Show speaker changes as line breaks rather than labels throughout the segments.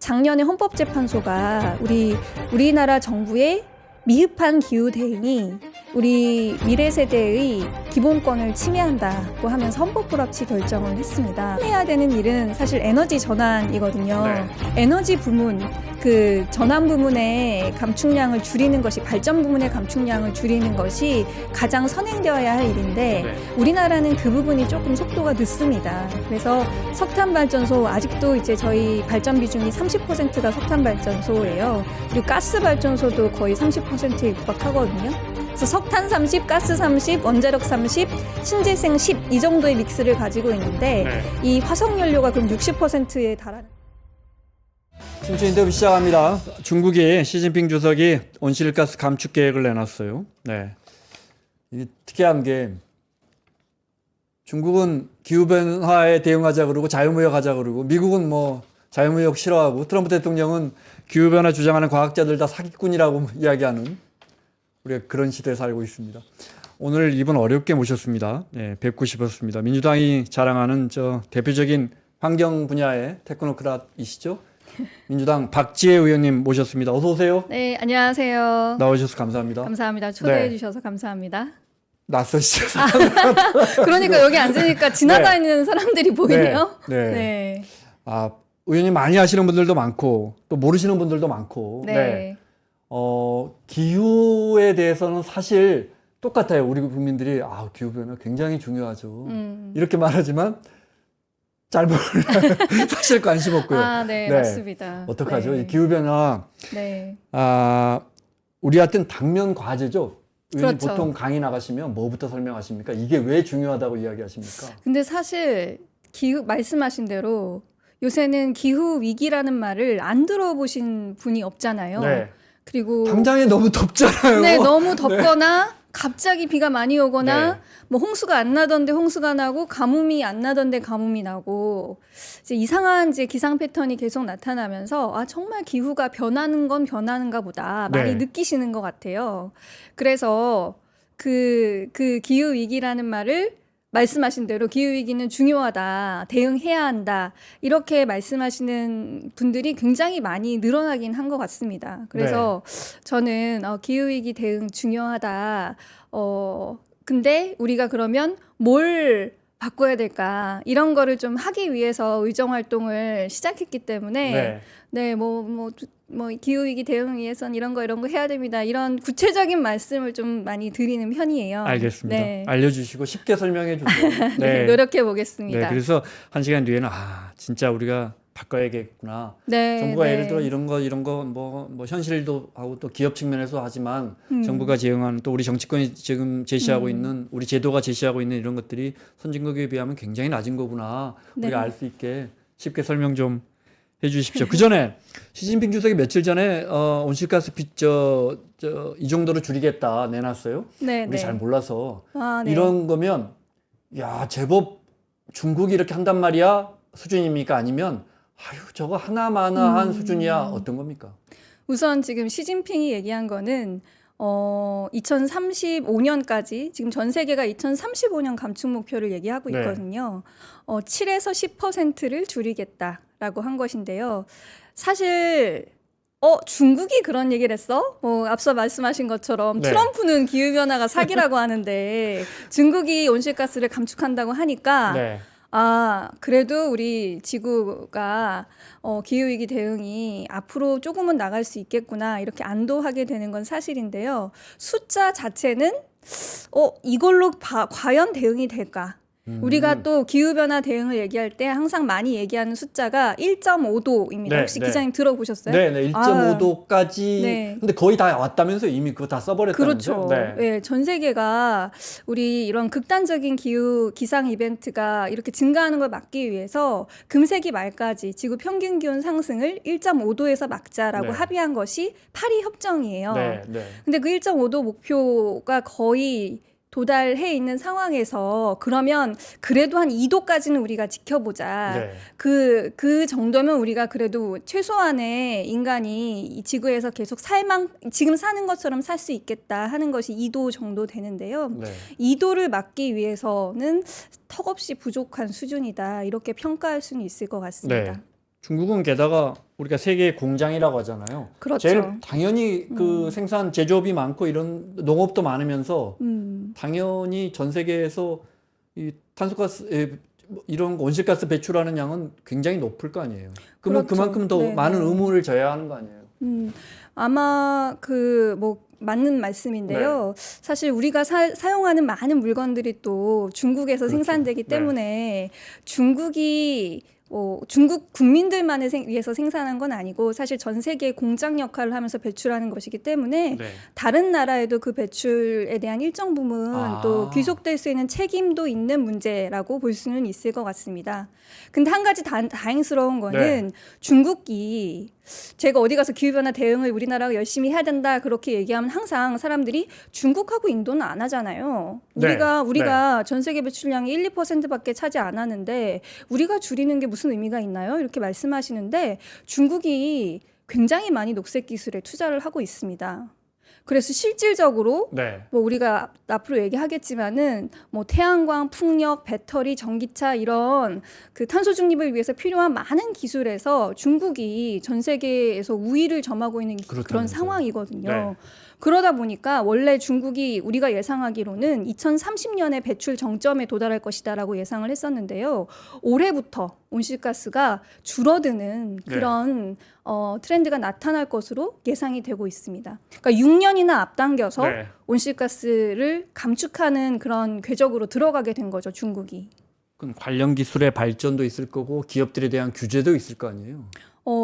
작년에 헌법재판소가 우리나라 정부의 미흡한 기후 대응이 우리 미래 세대의 기본권을 침해한다고 하면서 헌법 불합치 결정을 했습니다. 해야 되는 일은 사실 에너지 전환이거든요.
네.
에너지 부문, 그 전환 부문의 감축량을 줄이는 것이, 발전 부문의 감축량을 줄이는 것이 가장 선행되어야 할 일인데
네.
우리나라는 그 부분이 조금 속도가 늦습니다. 그래서 석탄 발전소, 아직도 이제 저희 발전 비중이 30%가 석탄 발전소예요. 그리고 가스 발전소도 거의 30%에 육박하거든요. 그래서 석탄 30, 가스 30, 원자력 30, 신재생 10 이 정도의 믹스를 가지고 있는데
네.
이 화석 연료가 그럼 60%에 달하는.
신춘 인터뷰 시작합니다. 중국이 시진핑 주석이 온실가스 감축 계획을 내놨어요. 네. 이게 특이한 게 중국은 기후변화에 대응하자 그러고 자유무역하자 그러고 미국은 뭐 자유무역 싫어하고 트럼프 대통령은 기후변화 주장하는 과학자들 다 사기꾼이라고 이야기하는 우리가 그런 시대에 살고 있습니다. 오늘 이분 어렵게 모셨습니다. 네, 뵙고 싶었습니다. 민주당이 자랑하는 저 대표적인 환경 분야의 테크노크рат이시죠? 민주당 박지혜 의원님 모셨습니다. 어서 오세요.
네, 안녕하세요.
나와주셔서 감사합니다.
감사합니다. 초대해
네.
주셔서 감사합니다.
낯서시죠?
그러니까 여기 앉으니까 지나다니는 사람들이 보이네요.
네.
네.
아, 의원님 많이 아시는 분들도 많고 또 모르시는 분들도 많고.
네.
기후에 대해서는 사실 똑같아요. 우리 국민들이 기후변화 굉장히 중요하죠. 이렇게 말하지만 잘 몰라요. 사실 관심 없고요.
네,
네.
맞습니다.
어떡하죠?
네.
이 기후변화
네.
우리한테는 당면 과제죠. 의원님
그렇죠.
보통 강의 나가시면 뭐부터 설명하십니까? 이게 왜 중요하다고 이야기하십니까?
근데 사실 말씀하신 대로 요새는 기후 위기라는 말을 안 들어보신 분이 없잖아요.
네.
그리고
당장에 너무 덥잖아요.
네, 너무 덥거나 갑자기 비가 많이 오거나
네.
뭐 홍수가 안 나던데 홍수가 나고 가뭄이 안 나던데 가뭄이 나고 이제 이상한 이제 기상 패턴이 계속 나타나면서 정말 기후가 변하는 건 변하는가 보다 많이
네.
느끼시는 것 같아요. 그래서 그 기후 위기라는 말을 말씀하신 대로 기후위기는 중요하다, 대응해야 한다, 이렇게 말씀하시는 분들이 굉장히 많이 늘어나긴 한 것 같습니다. 그래서 저는 기후위기 대응 중요하다. 근데 우리가 그러면 뭘 바꿔야 될까? 이런 거를 좀 하기 위해서 의정활동을 시작했기 때문에 기후위기 대응 위해선 이런 거 해야 됩니다. 이런 구체적인 말씀을 좀 많이 드리는 편이에요.
알겠습니다.
네.
알려주시고 쉽게 설명해 주세요.
네, 노력해 보겠습니다.
네, 그래서 한 시간 뒤에는 진짜 우리가 바꿔야겠구나.
네,
정부가
네.
예를 들어 이런 거 뭐 현실도 하고 또 기업 측면에서도 하지만 정부가 제공하는 또 우리 정치권이 지금 제시하고 있는 우리 제도가 제시하고 있는 이런 것들이 선진국에 비하면 굉장히 낮은 거구나.
네.
우리가 알 수 있게 쉽게 설명 좀 해주십시오. 그 전에 시진핑 주석이 며칠 전에 온실가스 이 정도로 줄이겠다 내놨어요.
네,
우리
네.
잘 몰라서
네.
이런 거면 제법 중국이 이렇게 한단 말이야 수준입니까? 아니면 저거 하나마나한 수준이야 어떤 겁니까?
우선 지금 시진핑이 얘기한 거는 2035년까지 지금 전 세계가 2035년 감축 목표를 얘기하고
네.
있거든요. 7에서 10%를 줄이겠다라고 한 것인데요. 사실 중국이 그런 얘기를 했어? 앞서 말씀하신 것처럼
네.
트럼프는 기후변화가 사기라고 하는데 중국이 온실가스를 감축한다고 하니까
네.
그래도 우리 지구가 기후위기 대응이 앞으로 조금은 나갈 수 있겠구나 이렇게 안도하게 되는 건 사실인데요. 숫자 자체는 이걸로 과연 대응이 될까? 우리가 또 기후변화 대응을 얘기할 때 항상 많이 얘기하는 숫자가 1.5도입니다.
네,
혹시
네.
기자님 들어보셨어요?
네, 1.5도까지.
네.
근데 거의 다 왔다면서요? 이미 그거 다 써버렸다면서요?
그렇죠. 네, 전 세계가 우리 이런 극단적인 기상 이벤트가 이렇게 증가하는 걸 막기 위해서 금세기 말까지 지구 평균 기온 상승을 1.5도에서 막자라고
네.
합의한 것이 파리 협정이에요.
네, 네.
근데 그 1.5도 목표가 거의 도달해 있는 상황에서 그러면 그래도 한 2도까지는 우리가 지켜보자.
네.
그 정도면 우리가 그래도 최소한의 인간이 이 지구에서 계속 지금 사는 것처럼 살 수 있겠다 하는 것이 2도 정도 되는데요.
네.
2도를 막기 위해서는 턱없이 부족한 수준이다. 이렇게 평가할 수는 있을 것 같습니다.
네. 중국은 게다가 우리가 세계의 공장이라고 하잖아요.
그렇죠.
제일 당연히 그 생산 제조업이 많고 이런 농업도 많으면서 당연히 전 세계에서 이 탄소가스 이런 온실가스 배출하는 양은 굉장히 높을 거 아니에요. 그러면
그렇죠.
그만큼 더
네,
많은
네.
의무를 져야 하는 거 아니에요.
아마 그 뭐 맞는 말씀인데요. 사실 우리가 사용하는 많은 물건들이 또 중국에서
그렇죠.
생산되기
네.
때문에 중국이 중국 국민들만을 위해서 생산한 건 아니고 사실 전 세계의 공장 역할을 하면서 배출하는 것이기 때문에
네.
다른 나라에도 그 배출에 대한 일정 부분
아.
또 귀속될 수 있는 책임도 있는 문제라고 볼 수는 있을 것 같습니다. 근데 한 가지 다행스러운 거는 중국이 제가 어디 가서 기후변화 대응을 우리나라가 열심히 해야 된다 그렇게 얘기하면 항상 사람들이 중국하고 인도는 안 하잖아요.
네.
우리가 전 세계 배출량이 1, 2%밖에 차지 안 하는데 우리가 줄이는 게 무슨 의미가 있나요? 이렇게 말씀하시는데 중국이 굉장히 많이 녹색 기술에 투자를 하고 있습니다. 그래서 실질적으로
네.
뭐 우리가 앞으로 얘기하겠지만은 뭐 태양광, 풍력, 배터리, 전기차 이런 그 탄소 중립을 위해서 필요한 많은 기술에서 중국이 전 세계에서 우위를 점하고 있는 그런
그렇다면서요.
상황이거든요.
네.
그러다 보니까 원래 중국이 우리가 예상하기로는 2030년에 배출 정점에 도달할 것이다라고 예상을 했었는데요. 올해부터 온실가스가 줄어드는 그런 트렌드가 나타날 것으로 예상이 되고 있습니다. 그러니까 6년이나 앞당겨서
네.
온실가스를 감축하는 그런 궤적으로 들어가게 된 거죠, 중국이.
그럼 관련 기술의 발전도 있을 거고 기업들에 대한 규제도 있을 거 아니에요.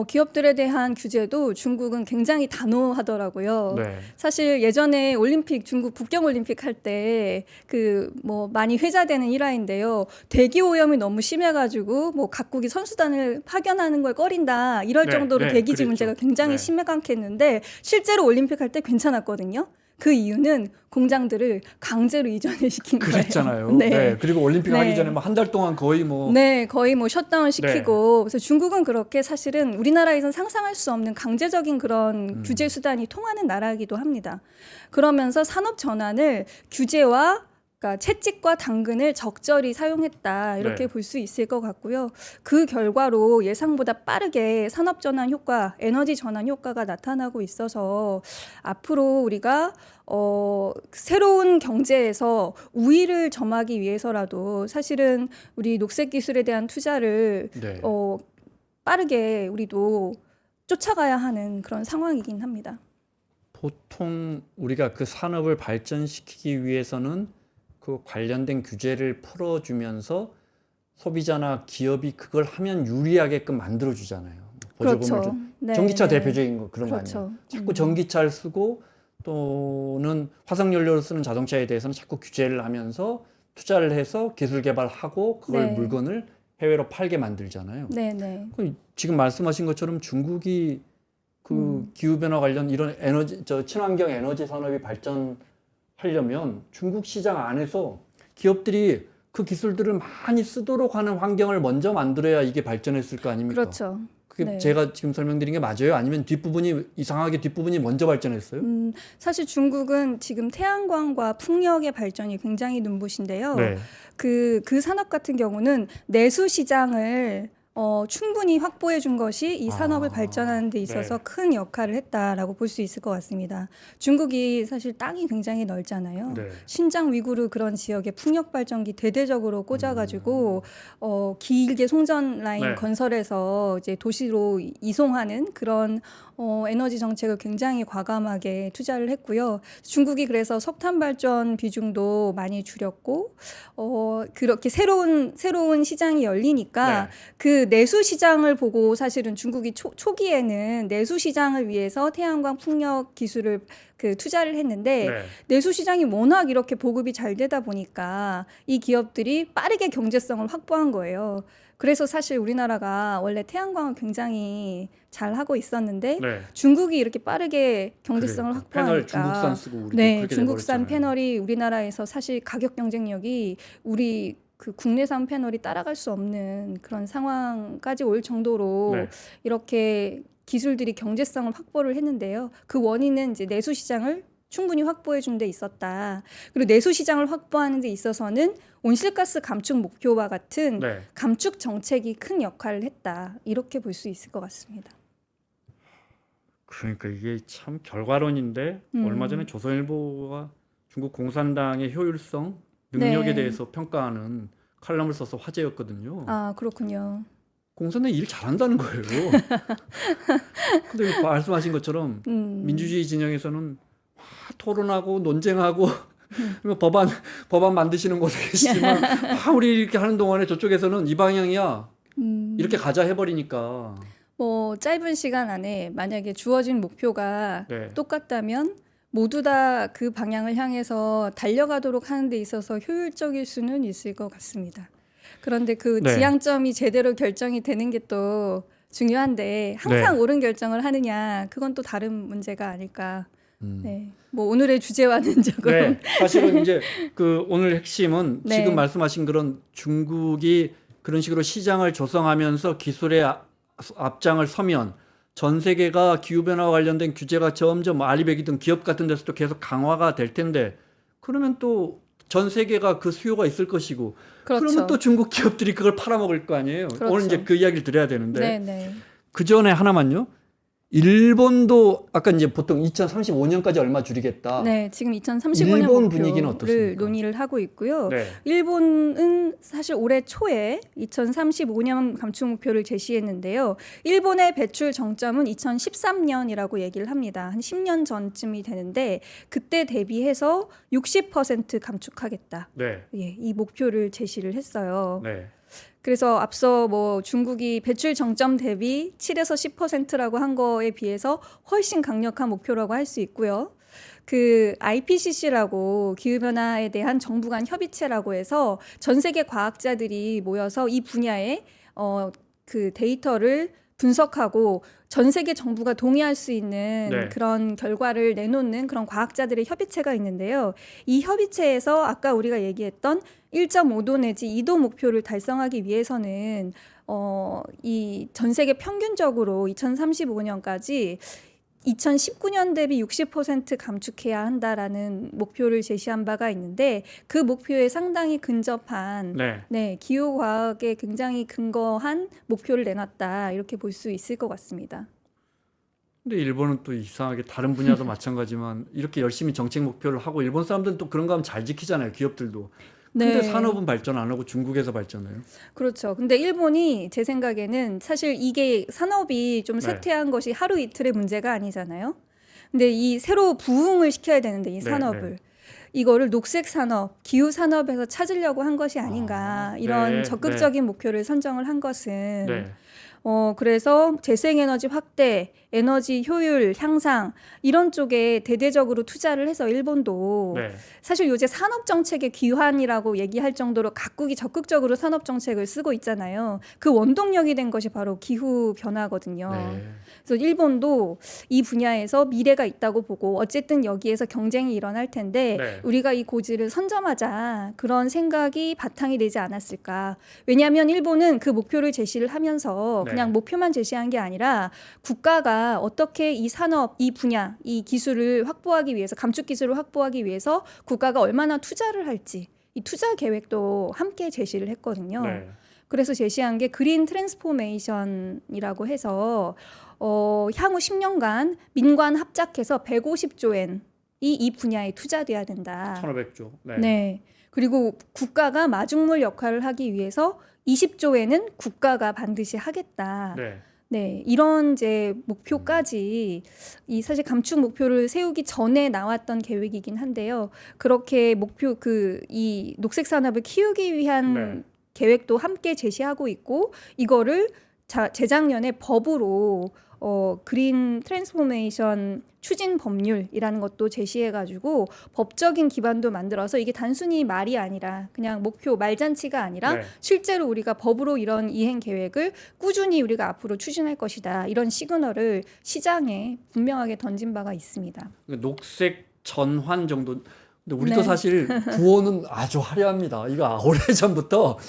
기업들에 대한 규제도 중국은 굉장히 단호하더라고요.
네.
사실 예전에 올림픽, 중국 북경 올림픽 할 때 그 뭐 많이 회자되는 일화인데요. 대기 오염이 너무 심해가지고 뭐 각국이 선수단을 파견하는 걸 꺼린다 이럴
네,
정도로
네,
대기질
그랬죠.
문제가 굉장히
네.
심각했는데 실제로 올림픽 할 때 괜찮았거든요. 그 이유는 공장들을 강제로 이전을 시킨 거예요.
그랬잖아요.
네.
네. 그리고 올림픽 하기
네.
전에 한 달 동안 거의 뭐
네, 거의 뭐 셧다운 시키고 그래서 중국은 그렇게 사실은 우리나라에선 상상할 수 없는 강제적인 그런 규제 수단이 통하는 나라이기도 합니다. 그러면서 산업 전환을 규제와 그러니까 채찍과 당근을 적절히 사용했다 이렇게
네.
볼 수 있을 것 같고요. 그 결과로 예상보다 빠르게 산업 전환 효과, 에너지 전환 효과가 나타나고 있어서 앞으로 우리가 새로운 경제에서 우위를 점하기 위해서라도 사실은 우리 녹색 기술에 대한 투자를
네.
빠르게 우리도 쫓아가야 하는 그런 상황이긴 합니다.
보통 우리가 그 산업을 발전시키기 위해서는 그 관련된 규제를 풀어주면서 소비자나 기업이 그걸 하면 유리하게끔 만들어주잖아요. 보조금을
그렇죠. 네,
전기차
네.
대표적인 거 그런 거
그렇죠.
아니에요. 자꾸 전기차를 쓰고 또는 화석연료를 쓰는 자동차에 대해서는 자꾸 규제를 하면서 투자를 해서 기술 개발하고 그걸
네.
물건을 해외로 팔게 만들잖아요.
네, 네.
지금 말씀하신 것처럼 중국이 그 기후변화 관련 이런 친환경 에너지 산업이 발전하려면 중국 시장 안에서 기업들이 그 기술들을 많이 쓰도록 하는 환경을 먼저 만들어야 이게 발전했을 거 아닙니까?
그렇죠.
그게
네.
제가 지금 설명드린 게 맞아요? 아니면 이상하게 뒷부분이 먼저 발전했어요?
사실 중국은 지금 태양광과 풍력의 발전이 굉장히 눈부신데요.
네.
그 산업 같은 경우는 내수 시장을 충분히 확보해 준 것이 이 산업을 발전하는 데 있어서
네.
큰 역할을 했다라고 볼 수 있을 것 같습니다. 중국이 사실 땅이 굉장히 넓잖아요.
네.
신장 위구르 그런 지역에 풍력 발전기 대대적으로 꽂아가지고 길게 송전 라인
네.
건설해서 이제 도시로 이송하는 그런 에너지 정책을 굉장히 과감하게 투자를 했고요. 중국이 그래서 석탄 발전 비중도 많이 줄였고 그렇게 새로운 시장이 열리니까
네.
그 내수 시장을 보고 사실은 중국이 초기에는 내수 시장을 위해서 태양광 풍력 기술을 투자를 했는데
네.
내수 시장이 워낙 이렇게 보급이 잘 되다 보니까 이 기업들이 빠르게 경제성을 확보한 거예요. 그래서 사실 우리나라가 원래 태양광을 굉장히 잘 하고 있었는데
네.
중국이 이렇게 빠르게 경제성을
그래요.
확보하니까
패널 중국산 쓰고 우리도
네,
그렇게
중국산
돼버렸잖아요.
패널이 우리나라에서 사실 가격 경쟁력이 우리 그 국내산 패널이 따라갈 수 없는 그런 상황까지 올 정도로
네.
이렇게 기술들이 경제성을 확보를 했는데요. 그 원인은 이제 내수 시장을 충분히 확보해 준 데 있었다. 그리고 내수 시장을 확보하는 데 있어서는 온실가스 감축 목표와 같은
네.
감축 정책이 큰 역할을 했다. 이렇게 볼 수 있을 것 같습니다.
그러니까 이게 참 결과론인데 얼마 전에 조선일보가 중국 공산당의 효율성, 능력에
네.
대해서 평가하는 칼럼을 써서 화제였거든요.
아, 그렇군요.
공산당이 일 잘한다는 거예요. 근데 말씀하신 것처럼 민주주의 진영에서는 토론하고 논쟁하고 법안 만드시는 곳에 계시지만 우리 이렇게 하는 동안에 저쪽에서는 이 방향이야. 이렇게 가자 해버리니까.
뭐 짧은 시간 안에 만약에 주어진 목표가
네.
똑같다면 모두 다 그 방향을 향해서 달려가도록 하는 데 있어서 효율적일 수는 있을 것 같습니다. 그런데 그
네.
지향점이 제대로 결정이 되는 게 또 중요한데 항상
네.
옳은 결정을 하느냐 그건 또 다른 문제가 아닐까. 네. 뭐 오늘의 주제와는 조금
네, 사실은 이제 그 오늘 핵심은
네.
지금 말씀하신 그런 중국이 그런 식으로 시장을 조성하면서 기술의 앞장을 서면 전 세계가 기후변화와 관련된 규제가 점점 알리백이든 기업 같은 데서도 계속 강화가 될 텐데 그러면 또 전 세계가 그 수요가 있을 것이고
그렇죠.
그러면 또 중국 기업들이 그걸 팔아먹을 거 아니에요.
그렇죠.
오늘 이제 그 이야기를 드려야 되는데
네, 네.
그 전에 하나만요. 일본도 아까 이제 보통 2035년까지 얼마 줄이겠다.
네, 지금 2035년
일본 분위기는
목표를
어떻습니까?
논의를 하고 있고요.
네.
일본은 사실 올해 초에 2035년 감축 목표를 제시했는데요. 일본의 배출 정점은 2013년이라고 얘기를 합니다. 한 10년 전쯤이 되는데 그때 대비해서 60% 감축하겠다.
네.
예, 이 목표를 제시를 했어요.
네.
그래서 앞서 뭐 중국이 배출 정점 대비 7에서 10%라고 한 거에 비해서 훨씬 강력한 목표라고 할 수 있고요. 그 IPCC라고 기후변화에 대한 정부 간 협의체라고 해서 전 세계 과학자들이 모여서 이 분야에 그 데이터를 분석하고 전 세계 정부가 동의할 수 있는
네.
그런 결과를 내놓는 그런 과학자들의 협의체가 있는데요. 이 협의체에서 아까 우리가 얘기했던 1.5도 내지 2도 목표를 달성하기 위해서는 이 전 세계 평균적으로 2035년까지 2019년 대비 60% 감축해야 한다라는 목표를 제시한 바가 있는데 그 목표에 상당히 근접한
네.
기후 과학에 굉장히 근거한 목표를 내놨다 이렇게 볼 수 있을 것 같습니다.
근데 일본은 또 이상하게 다른 분야도 마찬가지만 이렇게 열심히 정책 목표를 하고 일본 사람들은 또 그런 거 하면 잘 지키잖아요. 기업들도. 근데
네.
산업은 발전 안 하고 중국에서 발전해요.
그렇죠. 근데 일본이 제 생각에는 사실 이게 산업이 좀
네.
쇠퇴한 것이 하루 이틀의 문제가 아니잖아요. 근데 이 새로 부흥을 시켜야 되는데 이
네,
산업을
네.
이거를 녹색 산업, 기후 산업에서 찾으려고 한 것이 아닌가 이런
네,
적극적인 목표를 선정을 한 것은
네.
그래서 재생에너지 확대, 에너지 효율 향상 이런 쪽에 대대적으로 투자를 해서 일본도
네.
사실 요새 산업 정책의 귀환이라고 얘기할 정도로 각국이 적극적으로 산업 정책을 쓰고 있잖아요. 그 원동력이 된 것이 바로 기후 변화거든요.
네.
그래서 일본도 이 분야에서 미래가 있다고 보고 어쨌든 여기에서 경쟁이 일어날 텐데
네.
우리가 이 고지를 선점하자 그런 생각이 바탕이 되지 않았을까. 왜냐하면 일본은 그 목표를 제시를 하면서
네.
그냥 목표만 제시한 게 아니라 국가가 어떻게 이 산업, 이 분야, 이 기술을 확보하기 위해서 감축 기술을 확보하기 위해서 국가가 얼마나 투자를 할지 이 투자 계획도 함께 제시를 했거든요.
네.
그래서 제시한 게 그린 트랜스포메이션이라고 해서 향후 10년간 민관 합작해서 150조 엔이 이 분야에 투자돼야 된다.
1,500조. 네.
네. 그리고 국가가 마중물 역할을 하기 위해서 20조 엔은 국가가 반드시 하겠다.
네.
네, 이런 이제 목표까지 이 사실 감축 목표를 세우기 전에 나왔던 계획이긴 한데요. 그렇게 목표 이 녹색 산업을 키우기 위한
네.
계획도 함께 제시하고 있고 이거를 재작년에 법으로 그린 트랜스포메이션 추진 법률이라는 것도 제시해가지고 법적인 기반도 만들어서 이게 단순히 말이 아니라 그냥 목표 말잔치가 아니라
네.
실제로 우리가 법으로 이런 이행 계획을 꾸준히 우리가 앞으로 추진할 것이다 이런 시그널을 시장에 분명하게 던진 바가 있습니다.
녹색 전환 정도. 근데 우리도
네.
사실 구호는 아주 화려합니다. 이거 오래전부터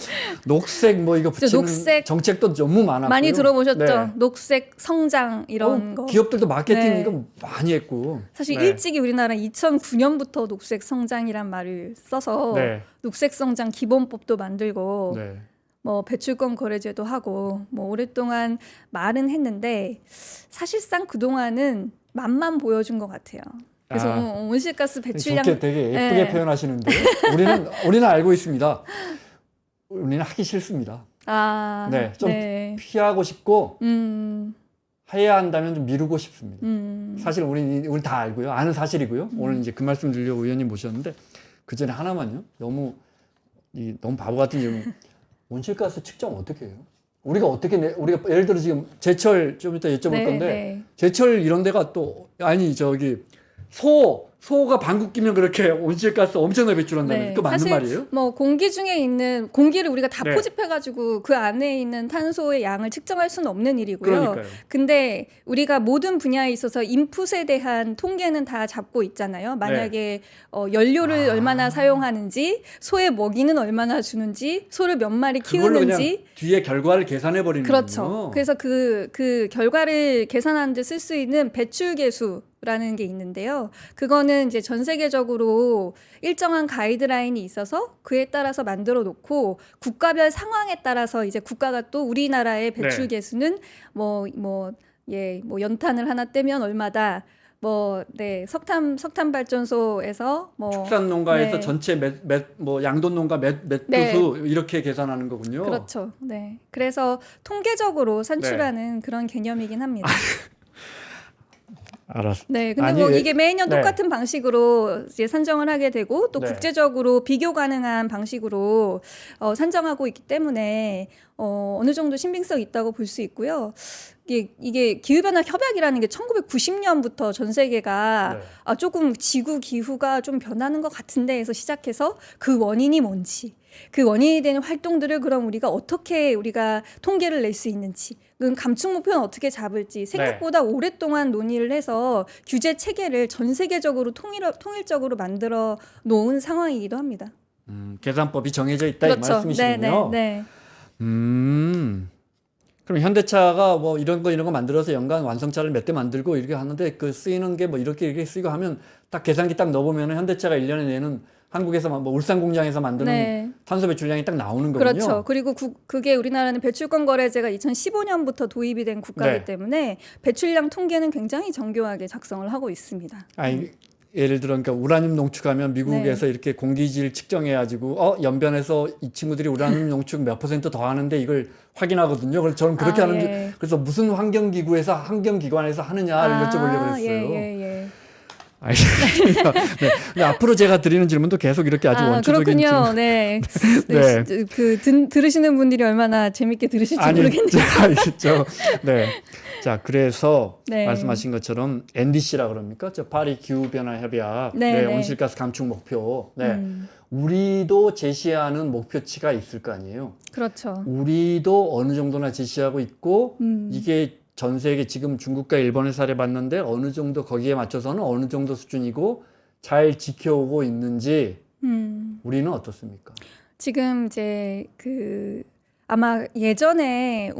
녹색 뭐 이거 붙이는
녹색
정책도 너무 많았고요.
많이 들어보셨죠?
네.
녹색 성장 이런 거.
기업들도 마케팅
네.
이거 많이 했고.
사실
네.
일찍이 우리나라는 2009년부터 녹색 성장이란 말을 써서
네.
녹색 성장 기본법도 만들고
네.
뭐 배출권 거래제도 하고 뭐 오랫동안 말은 했는데 사실상 그동안은 맛만 보여준 것 같아요. 그래서 온실가스 배출량
좋게 되게 예쁘게
네.
표현하시는데 우리는 알고 있습니다. 우리는 하기 싫습니다. 네, 좀
네.
피하고 싶고 해야 한다면 좀 미루고 싶습니다. 사실 우리 다 알고요. 아는 사실이고요. 오늘 이제 그 말씀 드리려고 의원님 모셨는데 그 전에 하나만요. 너무 바보 같은 질문. 온실가스 측정 어떻게 해요? 우리가 예를 들어 지금 제철 좀 이따 여쭤볼
네,
건데
네.
제철 이런 데가 또 아니 저기 소가 방귀 끼면 그렇게 온실가스 엄청나게 배출한다는
네.
그 맞는
사실
말이에요?
뭐 공기 중에 있는 공기를 우리가 다
네.
포집해가지고 그 안에 있는 탄소의 양을 측정할 수는 없는 일이고요.
그러니까요.
근데 우리가 모든 분야에 있어서 인풋에 대한 통계는 다 잡고 있잖아요. 만약에 연료를 얼마나 사용하는지, 소의 먹이는 얼마나 주는지, 소를 몇 마리
그걸로 그냥
키우는지.
뒤에 결과를 계산해 버리는
그렇죠.
거군요.
그래서 그 결과를 계산하는 데 쓸 수 있는 배출계수라는 게 있는데요. 그거는 이제 전 세계적으로 일정한 가이드라인이 있어서 그에 따라서 만들어 놓고 국가별 상황에 따라서 이제 국가가 또 우리나라의 배출계수는 뭐 연탄을 하나 떼면 얼마다. 석탄 발전소에서
축산 농가에서
네.
전체 양돈 농가 몇
네.
두수 이렇게 계산하는 거군요.
그렇죠. 네. 그래서 통계적으로 산출하는 그런 개념이긴 합니다.
알았어.
네, 근데
아니,
뭐 이게 매년
네.
똑같은 방식으로 이제 산정을 하게 되고 또
네.
국제적으로 비교 가능한 방식으로 산정하고 있기 때문에 어느 정도 신빙성이 있다고 볼 수 있고요. 이게 기후변화 협약이라는 게 1990년부터 전 세계가
네.
조금 지구 기후가 좀 변하는 것 같은데 해서 시작해서 그 원인이 뭔지, 그 원인이 되는 활동들을 그럼 우리가 통계를 낼 수 있는지, 그럼 감축 목표는 어떻게 잡을지 생각보다 오랫동안 논의를 해서 규제 체계를 전 세계적으로 통일적으로 만들어 놓은 상황이기도 합니다.
계산법이 정해져 있다 이
그렇죠.
말씀이시군요.
네.
그럼 현대차가 뭐 이런 거 만들어서 연간 완성차를 몇 대 만들고 이렇게 하는데 그 쓰이는 게 뭐 이렇게 쓰이고 하면 딱 계산기 딱 넣어보면 현대차가 1년에 내는 한국에서 뭐 울산 공장에서 만드는
네.
탄소 배출량이 딱 나오는 거군요.
그렇죠. 그리고 그게 우리나라는 배출권 거래제가 2015년부터 도입이 된 국가이기
네.
때문에 배출량 통계는 굉장히 정교하게 작성을 하고 있습니다.
예를 들어 그러니까 우라늄 농축하면 미국에서 이렇게 공기질 측정해가지고 연변에서 이 친구들이 우라늄 농축 몇 % 더 하는데 이걸 확인하거든요. 그래서 저는 그렇게 하는데 그래서 무슨 환경기관에서 하느냐를 여쭤보려고 했어요. 알겠습니다. 네. 근데 앞으로 제가 드리는 질문도 계속 이렇게 아주 원초적인
그렇군요.
질문.
네.
네.
들으시는 분들이 얼마나 재밌게 들으실지 모르겠네요.
알겠죠. 네. 자, 그래서
네.
말씀하신 것처럼 NDC라 그럽니까? 파리 기후변화 협약,
네.
온실가스 감축 목표. 네. 우리도 제시하는 목표치가 있을 거 아니에요.
그렇죠.
우리도 어느 정도나 제시하고 있고 이게 전 세계 지금 중국과 일본의 사례 봤는데 어느 정도 거기에 맞춰서는 어느 정도 수준이고 잘 지켜오고 있는지 우리는 어떻습니까?
지금 이제 아마 예전에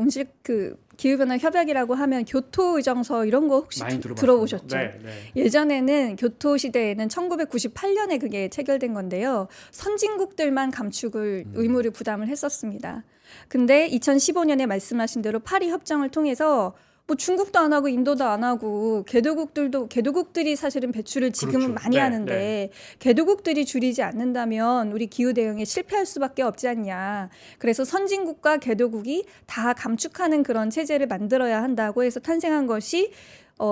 기후변화 협약이라고 하면 교토 의정서 이런 거 혹시
많이
들어보셨죠?
네.
예전에는 교토 시대에는 1998년에 그게 체결된 건데요. 선진국들만 감축을 의무를 부담을 했었습니다. 근데 2015년에 말씀하신 대로 파리 협정을 통해서 뭐 중국도 안 하고 인도도 안 하고 개도국들이 사실은 배출을 지금은
그렇죠.
많이 하는데 개도국들이 줄이지 않는다면 우리 기후 대응에 실패할 수밖에 없지 않냐. 그래서 선진국과 개도국이 다 감축하는 그런 체제를 만들어야 한다고 해서 탄생한 것이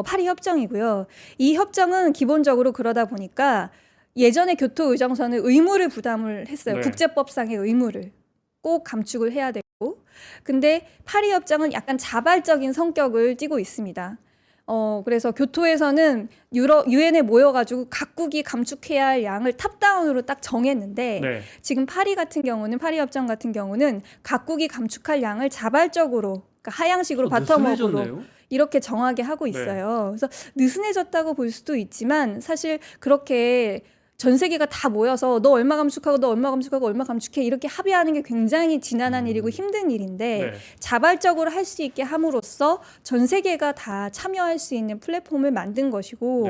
파리 협정이고요. 이 협정은 기본적으로 그러다 보니까 예전에 교토 의정서는 의무를 부담을 했어요.
네.
국제법상의 의무를 꼭 감축을 해야 되고. 근데 파리 협정은 약간 자발적인 성격을 띠고 있습니다. 그래서 교토에서는 유엔에 모여가지고 각국이 감축해야 할 양을 탑다운으로 딱 정했는데 지금 파리 협정 같은 경우는 각국이 감축할 양을 자발적으로 그러니까 하향식으로 바텀업으로 이렇게 정하게 하고 있어요. 그래서 느슨해졌다고 볼 수도 있지만 사실 그렇게 전 세계가 다 모여서 너 얼마 감축하고 너 얼마 감축하고 얼마 감축해 이렇게 합의하는 게 굉장히 지난한 일이고 힘든 일인데 자발적으로 할 수 있게 함으로써 전 세계가 다 참여할 수 있는 플랫폼을 만든 것이고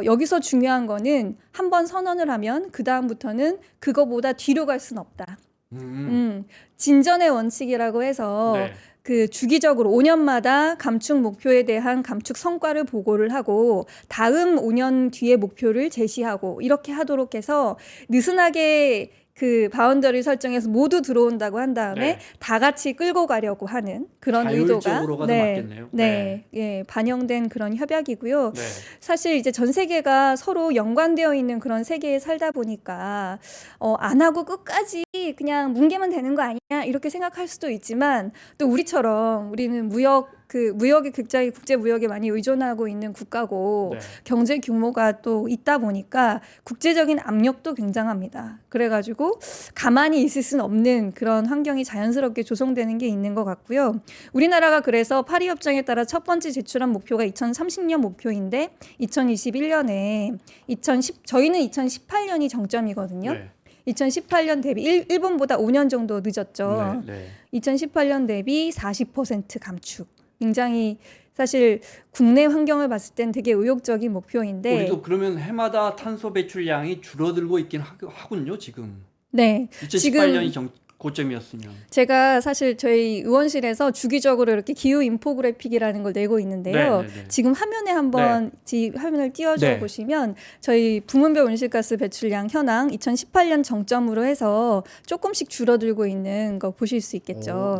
여기서 중요한 거는 한번 선언을 하면 그 다음부터는 그거보다 뒤로 갈 수는 없다. 진전의 원칙이라고 해서
네.
그 주기적으로 5년마다 감축 목표에 대한 감축 성과를 보고를 하고 다음 5년 뒤의 목표를 제시하고 이렇게 하도록 해서 느슨하게 그 바운더리 설정해서 모두 들어온다고 한 다음에
네.
다 같이 끌고 가려고 하는 그런 의도가
자율적으로가 더 맞겠네요.
네, 예, 반영된 그런 협약이고요.
네.
사실 이제 전 세계가 서로 연관되어 있는 그런 세계에 살다 보니까 안 하고 끝까지 그냥 뭉개면 되는 거 아니야 이렇게 생각할 수도 있지만 또 우리처럼 우리는 무역이 굉장히 국제 무역에 많이 의존하고 있는 국가고
네.
경제 규모가 또 있다 보니까 국제적인 압력도 굉장합니다. 그래가지고 가만히 있을 수는 없는 그런 환경이 자연스럽게 조성되는 게 있는 것 같고요. 우리나라가 그래서 파리 협정에 따라 첫 번째 제출한 목표가 2030년 목표인데 2021년에 저희는 2018년이 정점이거든요.
네.
2018년 대비 일본보다 5년 정도 늦었죠.
네.
2018년 대비 40% 감축. 굉장히 사실 국내 환경을 봤을 땐 되게 의욕적인 목표인데
우리도 그러면 해마다 탄소 배출량이 줄어들고 있긴 하군요, 지금.
네.
2018년이 고점이었으면.
제가 사실 저희 의원실에서 주기적으로 이렇게 기후 인포그래픽이라는 걸 내고 있는데요.
네.
지금 화면에 한번 화면을 띄워줘
네.
보시면 저희 부문별 온실가스 배출량 현황 2018년 정점으로 해서 조금씩 줄어들고 있는 거 보실 수 있겠죠.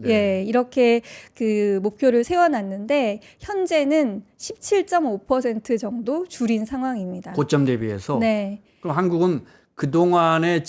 예, 이렇게 그 목표를 세워놨는데 현재는 17.5% 정도 줄인 상황입니다.
고점 대비해서.
네.
그럼 한국은 그동안에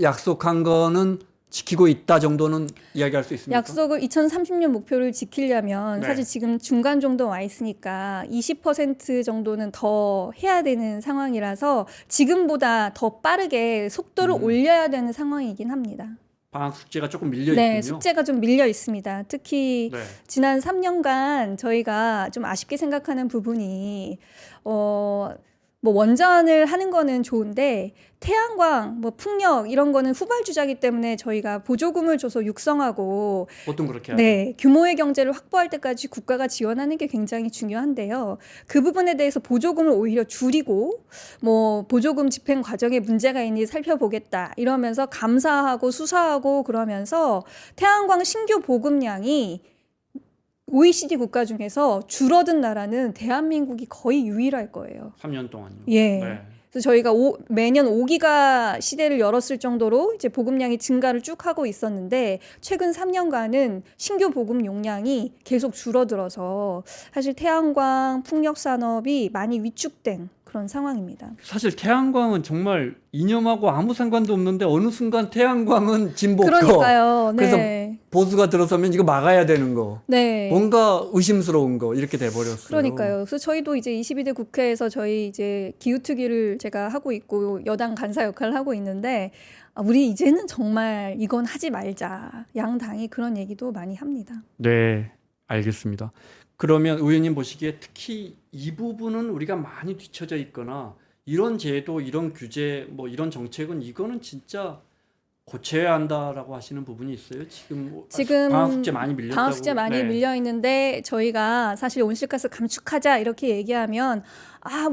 약속한 거는 지키고 있다 정도는 이야기할 수 있습니까?
약속을 2030년 목표를 지키려면
네.
사실 지금 중간 정도 와 있으니까 20% 정도는 더 해야 되는 상황이라서 지금보다 더 빠르게 속도를 올려야 되는 상황이긴 합니다.
방학 숙제가 조금 밀려 있군요.
네, 숙제가 좀 밀려 있습니다. 특히
네.
지난 3년간 저희가 좀 아쉽게 생각하는 부분이 뭐 원전을 하는 거는 좋은데 태양광, 뭐 풍력 이런 거는 후발주자이기 때문에 저희가 보조금을 줘서 육성하고
보통 그렇게 하죠.
네, 규모의 경제를 확보할 때까지 국가가 지원하는 게 굉장히 중요한데요. 그 부분에 대해서 보조금을 오히려 줄이고 뭐 보조금 집행 과정에 문제가 있는지 살펴보겠다 이러면서 감사하고 수사하고 그러면서 태양광 신규 보급량이 OECD 국가 중에서 줄어든 나라는 대한민국이 거의 유일할 거예요.
3년 동안요.
예.
네.
그래서 저희가 매년 5기가 시대를 열었을 정도로 이제 보급량이 증가를 쭉 하고 있었는데 최근 3년간은 신규 보급 용량이 계속 줄어들어서 사실 태양광, 풍력 산업이 많이 위축된 그런 상황입니다.
사실 태양광은 정말 이념하고 아무 상관도 없는데 어느 순간 태양광은 진보 거.
그러니까요.
그래서
네.
보수가 들어서면 이거 막아야 되는 거.
네.
뭔가 의심스러운 거 이렇게 돼 버렸어요.
그러니까요. 그래서 저희도 이제 22대 국회에서 저희 이제 기후특위를 제가 하고 있고 여당 간사 역할을 하고 있는데 우리 이제는 정말 이건 하지 말자. 양당이 그런 얘기도 많이 합니다.
네, 알겠습니다. 그러면 의원님 보시기에 특히 이 부분은 우리가 많이 뒤처져 있거나 이런 제도, 이런 규제, 뭐 이런 정책은 이거는 진짜 고쳐야 한다라고 하시는 부분이 있어요? 지금 방학 숙제 많이 밀렸다고.
방학 숙제 많이
네.
밀려 있는데 저희가 사실 온실가스 감축하자 이렇게 얘기하면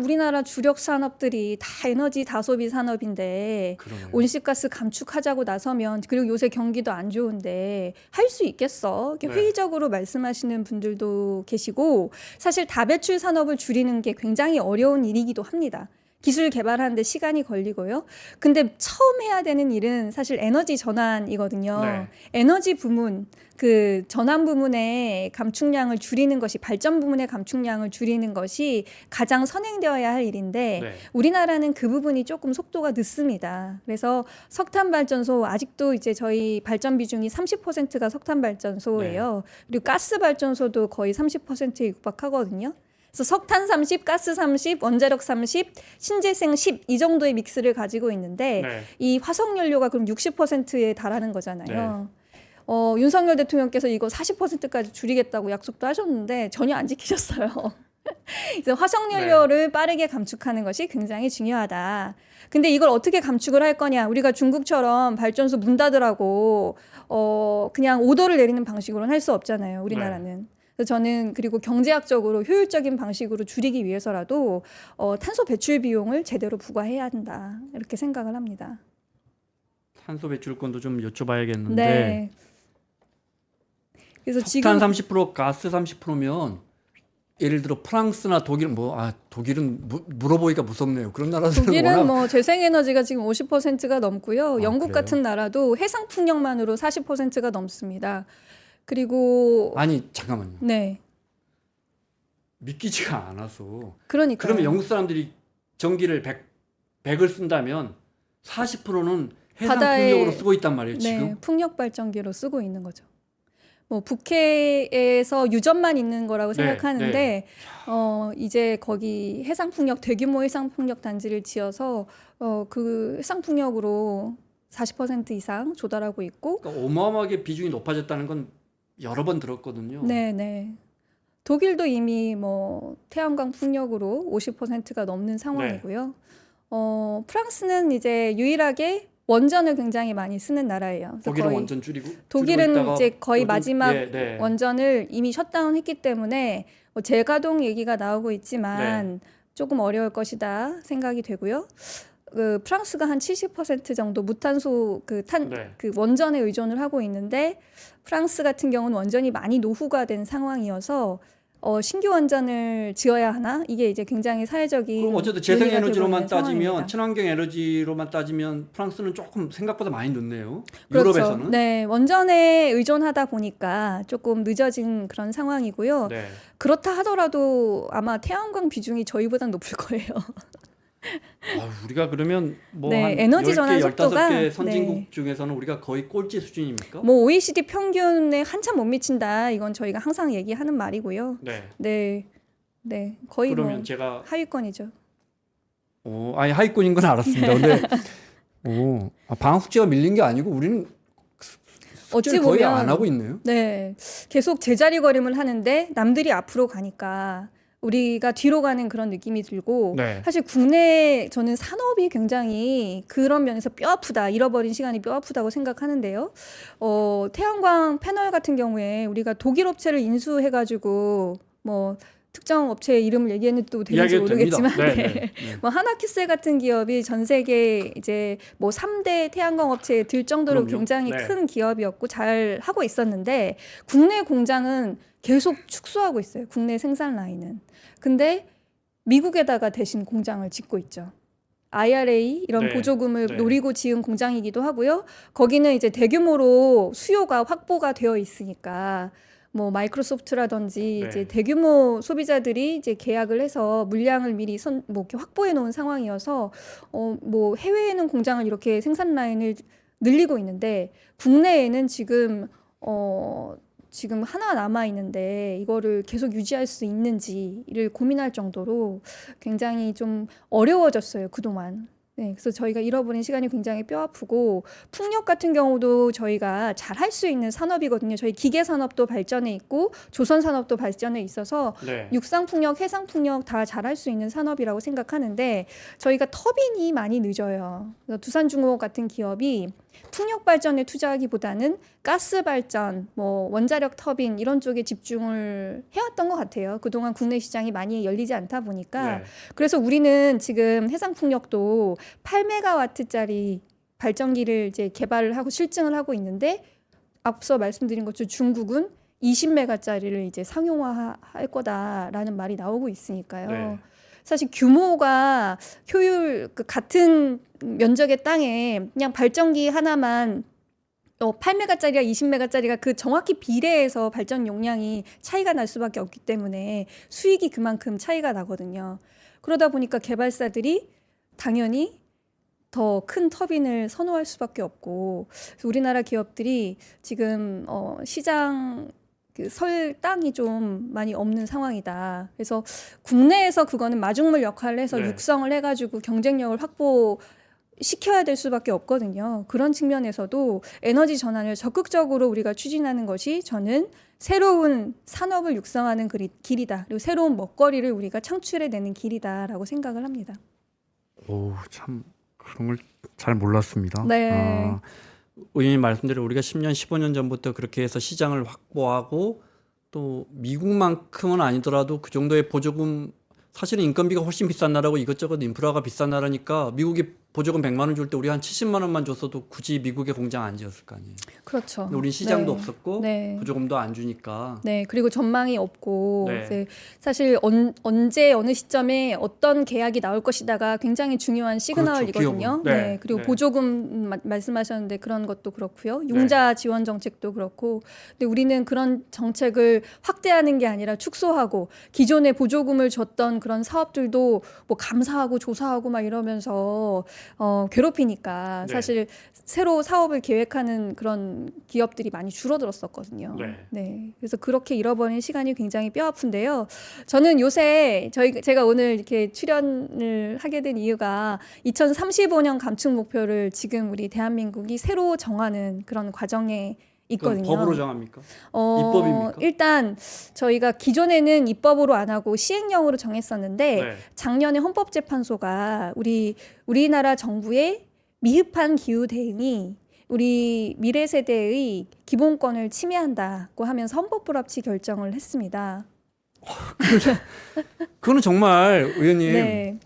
우리나라 주력 산업들이 다 에너지 다소비 산업인데
그러네요.
온실가스 감축하자고 나서면 그리고 요새 경기도 안 좋은데 할 수 있겠어? 이렇게
네.
회의적으로 말씀하시는 분들도 계시고 사실 다배출 산업을 줄이는 게 굉장히 어려운 일이기도 합니다. 기술 개발하는데 시간이 걸리고요. 근데 처음 해야 되는 일은 사실 에너지 전환이거든요.
네.
에너지 부문, 그 전환 부문의 감축량을 줄이는 것이 발전 부문의 감축량을 줄이는 것이 가장 선행되어야 할 일인데
네.
우리나라는 그 부분이 조금 속도가 늦습니다. 그래서 석탄 발전소 아직도 이제 저희 발전 비중이 30%가 석탄 발전소예요. 그리고 가스 발전소도 거의 30%에 육박하거든요. 그래서 석탄 30, 가스 30, 원자력 30, 신재생 10 이 정도의 믹스를 가지고 있는데
네.
이 화석 연료가 그럼 60%에 달하는 거잖아요. 윤석열 대통령께서 이거 40%까지 줄이겠다고 약속도 하셨는데 전혀 안 지키셨어요. 그래서 화석 연료를 빠르게 감축하는 것이 굉장히 중요하다. 근데 이걸 어떻게 감축을 할 거냐? 우리가 중국처럼 발전소 문 닫으라고 그냥 오더를 내리는 방식으로는 할 수 없잖아요. 우리나라는. 그래서 저는 그리고 경제학적으로 효율적인 방식으로 줄이기 위해서라도 탄소 배출 비용을 제대로 부과해야 한다. 이렇게 생각을 합니다.
탄소 배출권도 좀 여쭤봐야겠는데
네. 그래서
석탄
지금
30%, 가스 30%면 예를 들어 프랑스나 독일 독일은 물어보기가 무섭네요. 그런 나라들은
독일은
워낙
뭐 재생에너지가 지금 50%가 넘고요. 영국
그래요?
같은 나라도 해상 풍력만으로 40%가 넘습니다. 그리고
아니 잠깐만요.
네.
믿기지가 않아서
그러니까요.
그러면 영국 사람들이 전기를 100을 쓴다면 40%는 해상
바다에-
풍력으로 쓰고 있단 말이에요.
네,
지금
풍력 발전기로 쓰고 있는 거죠. 뭐 북해에서 유전만 있는 거라고
네,
생각하는데 이제 거기 해상 풍력 대규모 해상 풍력 단지를 지어서 그 해상 풍력으로 40% 이상 조달하고 있고
그러니까 어마어마하게 비중이 높아졌다는 건 여러 번 들었거든요.
네, 네. 독일도 이미 뭐 태양광 풍력으로 50%가 넘는 상황이고요. 프랑스는 이제 유일하게 원전을 굉장히 많이 쓰는 나라예요. 그래서
독일은
거의
원전 줄이고
독일은
있다가
이제 거의 마지막
네.
원전을 이미 셧다운했기 때문에 뭐 재가동 얘기가 나오고
네.
있지만 조금 어려울 것이다 생각이 되고요. 그 프랑스가 한 70% 정도 무탄소
네.
그 원전에 의존을 하고 있는데 프랑스 같은 경우는 원전이 많이 노후가 된 상황이어서 신규 원전을 지어야 하나? 이게 이제 굉장히 사회적인
그럼 어쨌든 재생
논의가 되고
에너지로만
있는
따지면
상황입니다.
친환경 에너지로만 따지면 프랑스는 조금 생각보다 많이 늦네요.
그렇죠.
유럽에서는.
네, 원전에 의존하다 보니까 조금 늦어진 그런 상황이고요.
네.
그렇다 하더라도 아마 태양광 비중이 저희보단 높을 거예요.
우리가 그러면 뭐
네,
한
에너지
10개,
전환 속도가
15개 선진국
네.
중에서는 우리가 거의 꼴찌 수준입니까?
뭐 OECD 평균에 한참 못 미친다. 이건 저희가 항상 얘기하는 말이고요.
네.
네, 네, 거의
그러면
뭐
제가
하위권이죠.
아니 하위권인 건 알았습니다. 근데 방학 숙제가 밀린 게 아니고 우리는
어찌
숙제를 거의
보면
안 하고 있네요.
네, 계속 제자리걸음을 하는데 남들이 앞으로 가니까 우리가 뒤로 가는 그런 느낌이 들고
네.
사실 국내 저는 산업이 굉장히 그런 면에서 뼈아프다, 잃어버린 시간이 뼈아프다고 생각하는데요. 태양광 패널 같은 경우에 우리가 독일 업체를 인수해가지고 뭐 특정 업체의 이름을 얘기해도 되는지
이야기해도
모르겠지만
됩니다.
네.
네, 네, 네.
뭐 하나키셀 같은 기업이 전 세계 이제 뭐 3대 태양광 업체에 들 정도로
그럼요.
굉장히
네.
큰 기업이었고 잘 하고 있었는데 국내 공장은 계속 축소하고 있어요. 국내 생산 라인은. 근데 미국에다가 대신 공장을 짓고 있죠. IRA 이런
네.
보조금을
네.
노리고 지은 공장이기도 하고요. 거기는 이제 대규모로 수요가 확보가 되어 있으니까 뭐 마이크로소프트라든지
네.
이제 대규모 소비자들이 이제 계약을 해서 물량을 미리 뭐 이렇게 확보해 놓은 상황이어서 뭐 해외에는 공장을 이렇게 생산 라인을 늘리고 있는데 국내에는 지금 하나 남아 있는데 이거를 계속 유지할 수 있는지를 고민할 정도로 굉장히 좀 어려워졌어요, 그동안. 네, 그래서 저희가 잃어버린 시간이 굉장히 뼈아프고 풍력 같은 경우도 저희가 잘 할 수 있는 산업이거든요. 저희 기계 산업도 발전해 있고 조선 산업도 발전해 있어서
네.
육상 풍력, 해상 풍력 다 잘 할 수 있는 산업이라고 생각하는데 저희가 터빈이 많이 늦어요. 그래서 두산중공업 같은 기업이 풍력 발전에 투자하기보다는 가스 발전, 뭐 원자력 터빈 이런 쪽에 집중을 해왔던 것 같아요. 그동안 국내 시장이 많이 열리지 않다 보니까
네.
그래서 우리는 지금 해상 풍력도 8메가와트짜리 발전기를 이제 개발을 하고 실증을 하고 있는데 앞서 말씀드린 것처럼 중국은 20메가짜리를 이제 상용화할 거다라는 말이 나오고 있으니까요.
네.
사실 규모가 효율 같은 면적의 땅에 그냥 발전기 하나만 8메가짜리와 20메가짜리가 그 정확히 비례해서 발전 용량이 차이가 날 수밖에 없기 때문에 수익이 그만큼 차이가 나거든요. 그러다 보니까 개발사들이 당연히 더 큰 터빈을 선호할 수밖에 없고 그래서 우리나라 기업들이 지금 시장 설 땅이 좀 많이 없는 상황이다. 그래서 국내에서 그거는 마중물 역할을 해서
네.
육성을 해가지고 경쟁력을 확보시켜야 될 수밖에 없거든요. 그런 측면에서도 에너지 전환을 적극적으로 우리가 추진하는 것이 저는 새로운 산업을 육성하는 길이다. 그리고 새로운 먹거리를 우리가 창출해내는 길이다라고 생각을 합니다.
참 그런 걸 잘 몰랐습니다.
네.
의원님 말씀대로 우리가 10년, 15년 전부터 그렇게 해서 시장을 확보하고 또 미국만큼은 아니더라도 그 정도의 보조금 사실은 인건비가 훨씬 비싼 나라고 이것저것 인프라가 비싼 나라니까 미국이 보조금 100만 원 줄 때 우리 한 70만 원만 줬어도 굳이 미국에 공장 안 지었을 거 아니에요.
그렇죠.
근데 우린 시장도
네.
없었고
네.
보조금도 안 주니까.
네, 그리고 전망이 없고
네.
이제 사실 언제 어느 시점에 어떤 계약이 나올 것이다가 굉장히 중요한 시그널이거든요.
기업은. 네.
네, 그리고
네.
보조금 말씀하셨는데 그런 것도 그렇고요. 융자 지원 정책도 그렇고. 근데 우리는 그런 정책을 확대하는 게 아니라 축소하고 기존에 보조금을 줬던 그런 사업들도 뭐 감사하고 조사하고 막 이러면서 괴롭히니까
네.
사실 새로 사업을 계획하는 그런 기업들이 많이 줄어들었었거든요.
네.
네. 그래서 그렇게 잃어버린 시간이 굉장히 뼈아픈데요. 저는 요새 제가 오늘 이렇게 출연을 하게 된 이유가 2035년 감축 목표를 지금 우리 대한민국이 새로 정하는 그런 과정에
그건
있거든요.
법으로 정합니까? 입법입니까?
일단 저희가 기존에는 입법으로 안 하고 시행령으로 정했었는데
네.
작년에 헌법재판소가 우리나라 정부의 미흡한 기후 대응이 우리 미래 세대의 기본권을 침해한다고 하면서 헌법 불합치 결정을 했습니다.
그거는 정말 의원님
네.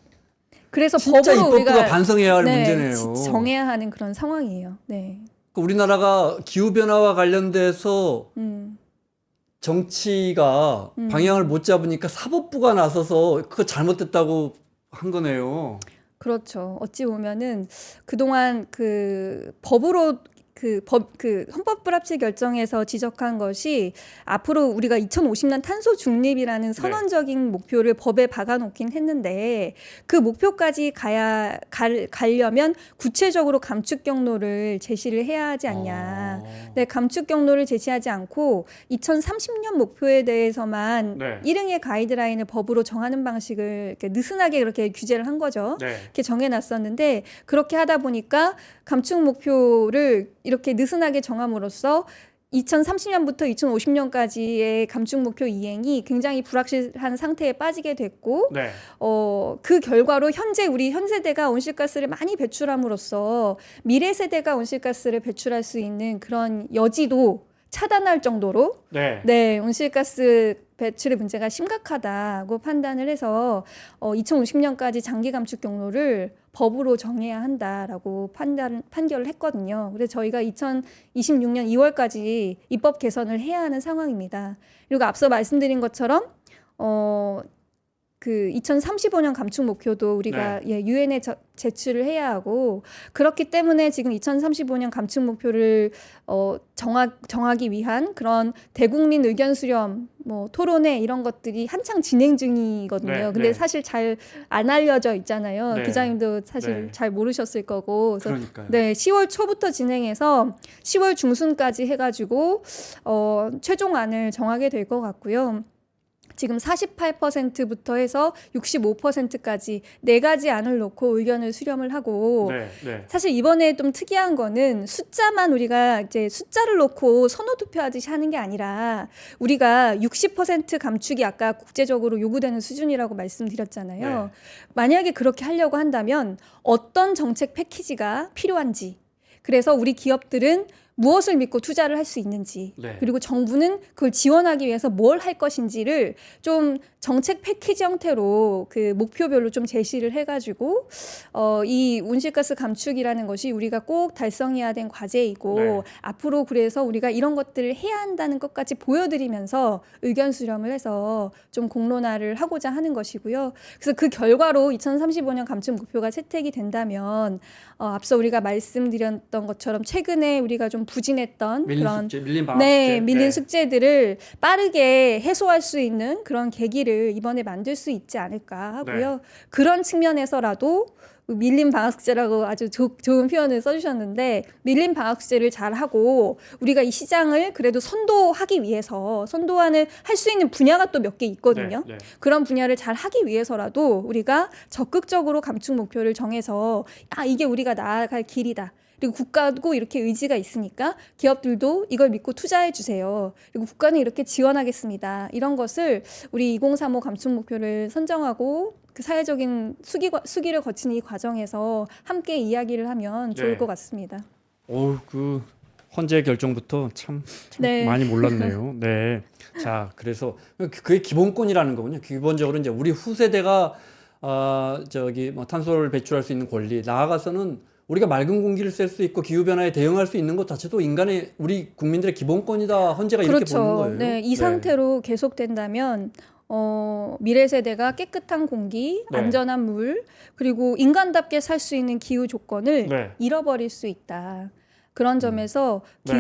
그래서
진짜
법으로
입법부가
우리가
반성해야 할 문제네요.
정해야 하는 그런 상황이에요. 네.
우리나라가 기후 변화와 관련돼서 정치가 방향을 못 잡으니까 사법부가 나서서 그거 잘못됐다고 한 거네요.
그렇죠. 어찌 보면은 그동안 그 법으로 그 헌법 불합치 결정에서 지적한 것이 앞으로 우리가 2050년 탄소 중립이라는 선언적인 목표를 법에 박아놓긴 했는데 그 목표까지 가려면 구체적으로 감축 경로를 제시를 해야 하지 않냐. 네, 감축 경로를 제시하지 않고 2030년 목표에 대해서만
네.
일응의 가이드라인을 법으로 정하는 방식을 이렇게 느슨하게 그렇게 규제를 한 거죠.
네.
이렇게 정해놨었는데 그렇게 하다 보니까 감축 목표를 이렇게 느슨하게 정함으로써 2030년부터 2050년까지의 감축 목표 이행이 굉장히 불확실한 상태에 빠지게 됐고
네.
그 결과로 우리 현 세대가 온실가스를 많이 배출함으로써 미래 세대가 온실가스를 배출할 수 있는 그런 여지도 차단할 정도로
네.
온실가스 배출의 문제가 심각하다고 판단을 해서 2050년까지 장기 감축 경로를 법으로 정해야 한다라고 판결을 했거든요. 그래서 저희가 2026년 2월까지 입법 개선을 해야 하는 상황입니다. 그리고 앞서 말씀드린 것처럼 그 2035년 감축 목표도 우리가 유엔에 제출을 해야 하고 그렇기 때문에 지금 2035년 감축 목표를 정하기 위한 그런 대국민 의견 수렴, 뭐 토론회 이런 것들이 한창 진행 중이거든요.
네,
근데
네.
사실 잘 안 알려져 있잖아요.
네.
기자님도 사실
네.
잘 모르셨을 거고. 그래서
그러니까요.
네, 10월 초부터 진행해서 10월 중순까지 해가지고 최종안을 정하게 될 것 같고요. 지금 48%부터 해서 65%까지 4가지 안을 놓고 의견을 수렴을 하고
네. 네.
사실 이번에 좀 특이한 거는 숫자만 우리가 이제 숫자를 놓고 선호 투표하듯이 하는 게 아니라 우리가 60% 감축이 아까 국제적으로 요구되는 수준이라고 말씀드렸잖아요.
네.
만약에 그렇게 하려고 한다면 어떤 정책 패키지가 필요한지 그래서 우리 기업들은 무엇을 믿고 투자를 할 수 있는지
네.
그리고 정부는 그걸 지원하기 위해서 뭘 할 것인지를 좀 정책 패키지 형태로 그 목표별로 좀 제시를 해가지고 이 온실가스 감축이라는 것이 우리가 꼭 달성해야 된 과제이고
네.
앞으로 그래서 우리가 이런 것들을 해야 한다는 것까지 보여드리면서 의견 수렴을 해서 좀 공론화를 하고자 하는 것이고요. 그래서 그 결과로 2035년 감축 목표가 채택이 된다면 앞서 우리가 말씀드렸던 것처럼 최근에 우리가 좀 부진했던
밀린
그런
숙제, 밀린 방학 숙제.
밀린
네.
숙제들을 빠르게 해소할 수 있는 그런 계기를 이번에 만들 수 있지 않을까 하고요.
네.
그런 측면에서라도 밀린 방학 숙제라고 아주 좋은 표현을 써주셨는데 밀린 방학 숙제를 잘 하고 우리가 이 시장을 그래도 선도하기 위해서 선도하는 할 수 있는 분야가 또 몇 개 있거든요.
네. 네.
그런 분야를 잘 하기 위해서라도 우리가 적극적으로 감축 목표를 정해서 이게 우리가 나아갈 길이다. 그리고 국가도 이렇게 의지가 있으니까 기업들도 이걸 믿고 투자해 주세요. 그리고 국가는 이렇게 지원하겠습니다. 이런 것을 우리 2035 감축 목표를 선정하고 그 사회적인 수기를 거친 이 과정에서 함께 이야기를 하면 좋을
네.
것 같습니다.
그 헌재 결정부터 참
네.
많이 몰랐네요. 네. 자, 그래서 그게 기본권이라는 거군요. 기본적으로 이제 우리 후세대가
저기 뭐 탄소를 배출할 수 있는 권리, 나아가서는 우리가 맑은 공기를 쐴 수 있고 기후 변화에 대응할 수 있는 것 자체도 인간의 우리 국민들의 기본권이다. 헌재가 이렇게 보는
그렇죠.
거예요.
네, 이 상태로 계속된다면 미래 세대가 깨끗한 공기,
네.
안전한 물, 그리고 인간답게 살 수 있는 기후 조건을
네.
잃어버릴 수 있다. 그런 점에서
네.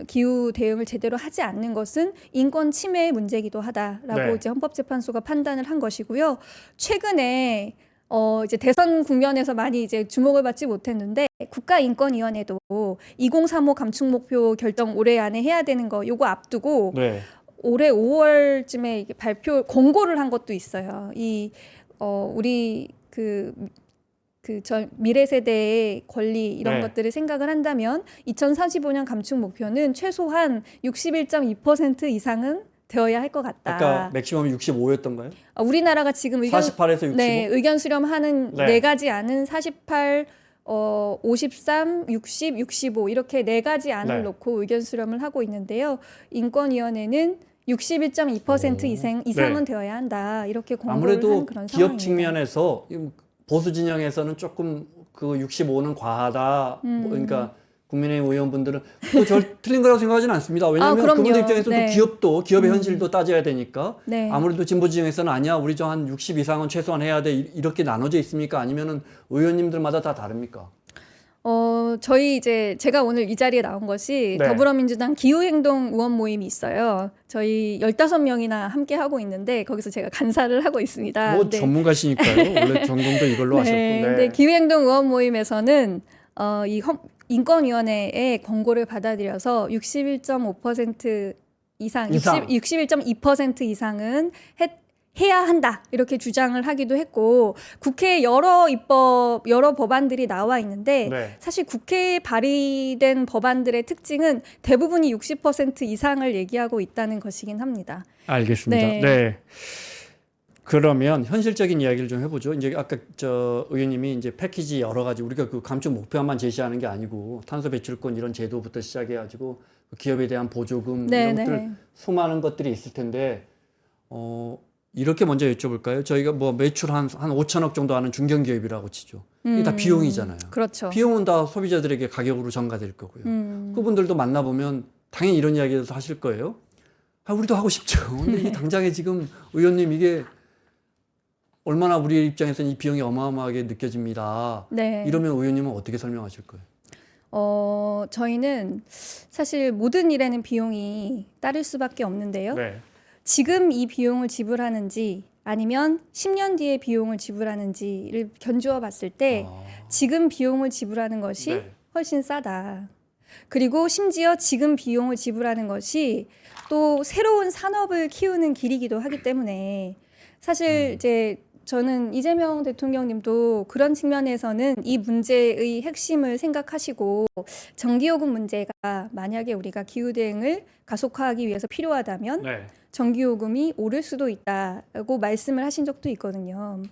기후 대응을 제대로 하지 않는 것은 인권 침해의 문제이기도 하다라고
네.
이제 헌법재판소가 판단을 한 것이고요. 최근에 이제 대선 국면에서 많이 이제 주목을 받지 못했는데 국가인권위원회도 2035 감축 목표 결정 올해 안에 해야 되는 거 요거 앞두고
네.
올해 5월쯤에 이게 권고를 한 것도 있어요. 우리 미래 세대의 권리 이런
네.
것들을 생각을 한다면 2045년 감축 목표는 최소한 61.2% 이상은 되어야 할 것 같다.
아까 맥시멈이 65였던가요?
우리나라가 지금
48에서 65?
네, 의견 수렴하는
네.
네 가지 안은 48, 53, 60, 65 이렇게 네 가지 안을
네.
놓고 의견 수렴을 하고 있는데요. 인권위원회는 61.2% 이상은 되어야 한다. 이렇게 권고를
아무래도
한 그런
기업
상황입니다.
측면에서 보수 진영에서는 조금 그 65는 과하다. 그러니까 국민의힘 의원분들은 저 틀린 거라고 생각하지는 않습니다. 왜냐하면
그럼요.
그분들 입장에서도
네.
기업의 현실도 따져야 되니까
네.
아무래도 진보 진영에서는 아니야 우리 저 한 60 이상은 최소한 해야 돼 이렇게 나눠져 있습니까? 아니면은 의원님들마다 다 다릅니까?
제가 오늘 이 자리에 나온 것이
네.
더불어민주당 기후행동 의원 모임이 있어요. 저희 15명이나 함께 하고 있는데 거기서 제가 간사를 하고 있습니다.
뭐
네.
전문가시니까요. 원래 전공도 이걸로 하셨고.
네.
네.
근데 기후행동 의원 모임에서는 인권위원회의 권고를 받아들여서 61.5% 이상. 61.2% 이상은 해야 한다 이렇게 주장을 하기도 했고 국회에 여러 법안들이 나와 있는데
네.
사실 국회에 발의된 법안들의 특징은 대부분이 60% 이상을 얘기하고 있다는 것이긴 합니다.
알겠습니다.
네.
네. 그러면 현실적인 이야기를 좀 해보죠. 이제 아까 저 의원님이 이제 패키지 여러 가지 우리가 그 감축 목표만 제시하는 게 아니고 탄소 배출권 이런 제도부터 시작해가지고 기업에 대한 보조금
네,
이런 것들
네.
수많은 것들이 있을 텐데 이렇게 먼저 여쭤볼까요? 저희가 뭐 매출 한 5천억 정도 하는 중견기업이라고 치죠. 이게 다 비용이잖아요.
그렇죠.
비용은 다 소비자들에게 가격으로 전가될 거고요. 그분들도 만나보면 당연히 이런 이야기를 하실 거예요. 우리도 하고 싶죠. 근데 이게 당장에 지금 의원님 이게 얼마나 우리 입장에서는 이 비용이 어마어마하게 느껴집니다.
네.
이러면 의원님은 어떻게 설명하실 거예요?
저희는 사실 모든 일에는 비용이 따를 수밖에 없는데요.
네.
지금 이 비용을 지불하는지 아니면 10년 뒤에 비용을 지불하는지를 견주어 봤을 때 지금 비용을 지불하는 것이
네.
훨씬 싸다. 그리고 심지어 지금 비용을 지불하는 것이 또 새로운 산업을 키우는 길이기도 하기 때문에 사실 이제 저는 이재명 대통령님도 그런 측면에서는 이 문제의 핵심을 생각하시고 전기요금 문제가 만약에 우리가 기후대응을 가속화하기 위해서 필요하다면
네.
전기요금이 오를 수도 있다고 말씀을 하신 적도 있거든요.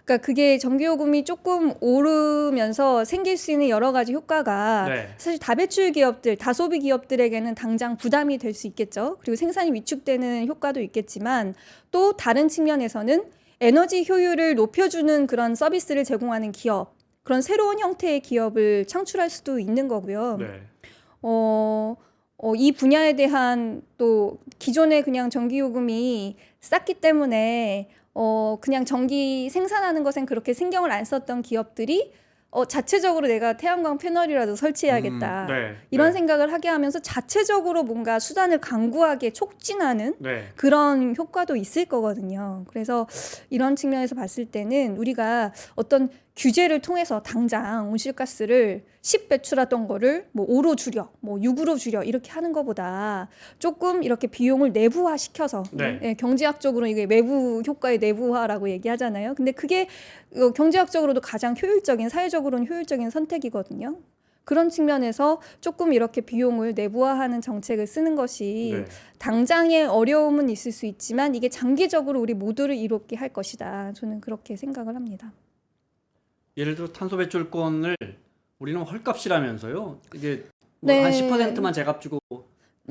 그러니까 그게 전기요금이 조금 오르면서 생길 수 있는 여러 가지 효과가
네.
사실 다배출 기업들, 다소비 기업들에게는 당장 부담이 될 수 있겠죠. 그리고 생산이 위축되는 효과도 있겠지만 또 다른 측면에서는 에너지 효율을 높여주는 그런 서비스를 제공하는 기업, 그런 새로운 형태의 기업을 창출할 수도 있는 거고요.
네.
이 분야에 대한 또 기존의 그냥 전기요금이 쌌기 때문에 그냥 전기 생산하는 것엔 그렇게 신경을 안 썼던 기업들이 자체적으로 내가 태양광 패널이라도 설치해야겠다.
네.
이런
네.
생각을 하게 하면서 자체적으로 뭔가 수단을 강구하게 촉진하는
네.
그런 효과도 있을 거거든요. 그래서 이런 측면에서 봤을 때는 우리가 어떤 규제를 통해서 당장 온실가스를 10 배출하던 거를 뭐 5로 줄여, 뭐 6으로 줄여 이렇게 하는 것보다 조금 이렇게 비용을 내부화시켜서
네.
경제학적으로 이게 외부 효과의 내부화라고 얘기하잖아요. 근데 그게 경제학적으로도 가장 효율적인, 사회적으로는 효율적인 선택이거든요. 그런 측면에서 조금 이렇게 비용을 내부화하는 정책을 쓰는 것이
네.
당장의 어려움은 있을 수 있지만 이게 장기적으로 우리 모두를 이롭게 할 것이다. 저는 그렇게 생각을 합니다.
예를 들어 탄소 배출권을 우리는 헐값이라면서요. 이게
네.
한 10%만 제값 주고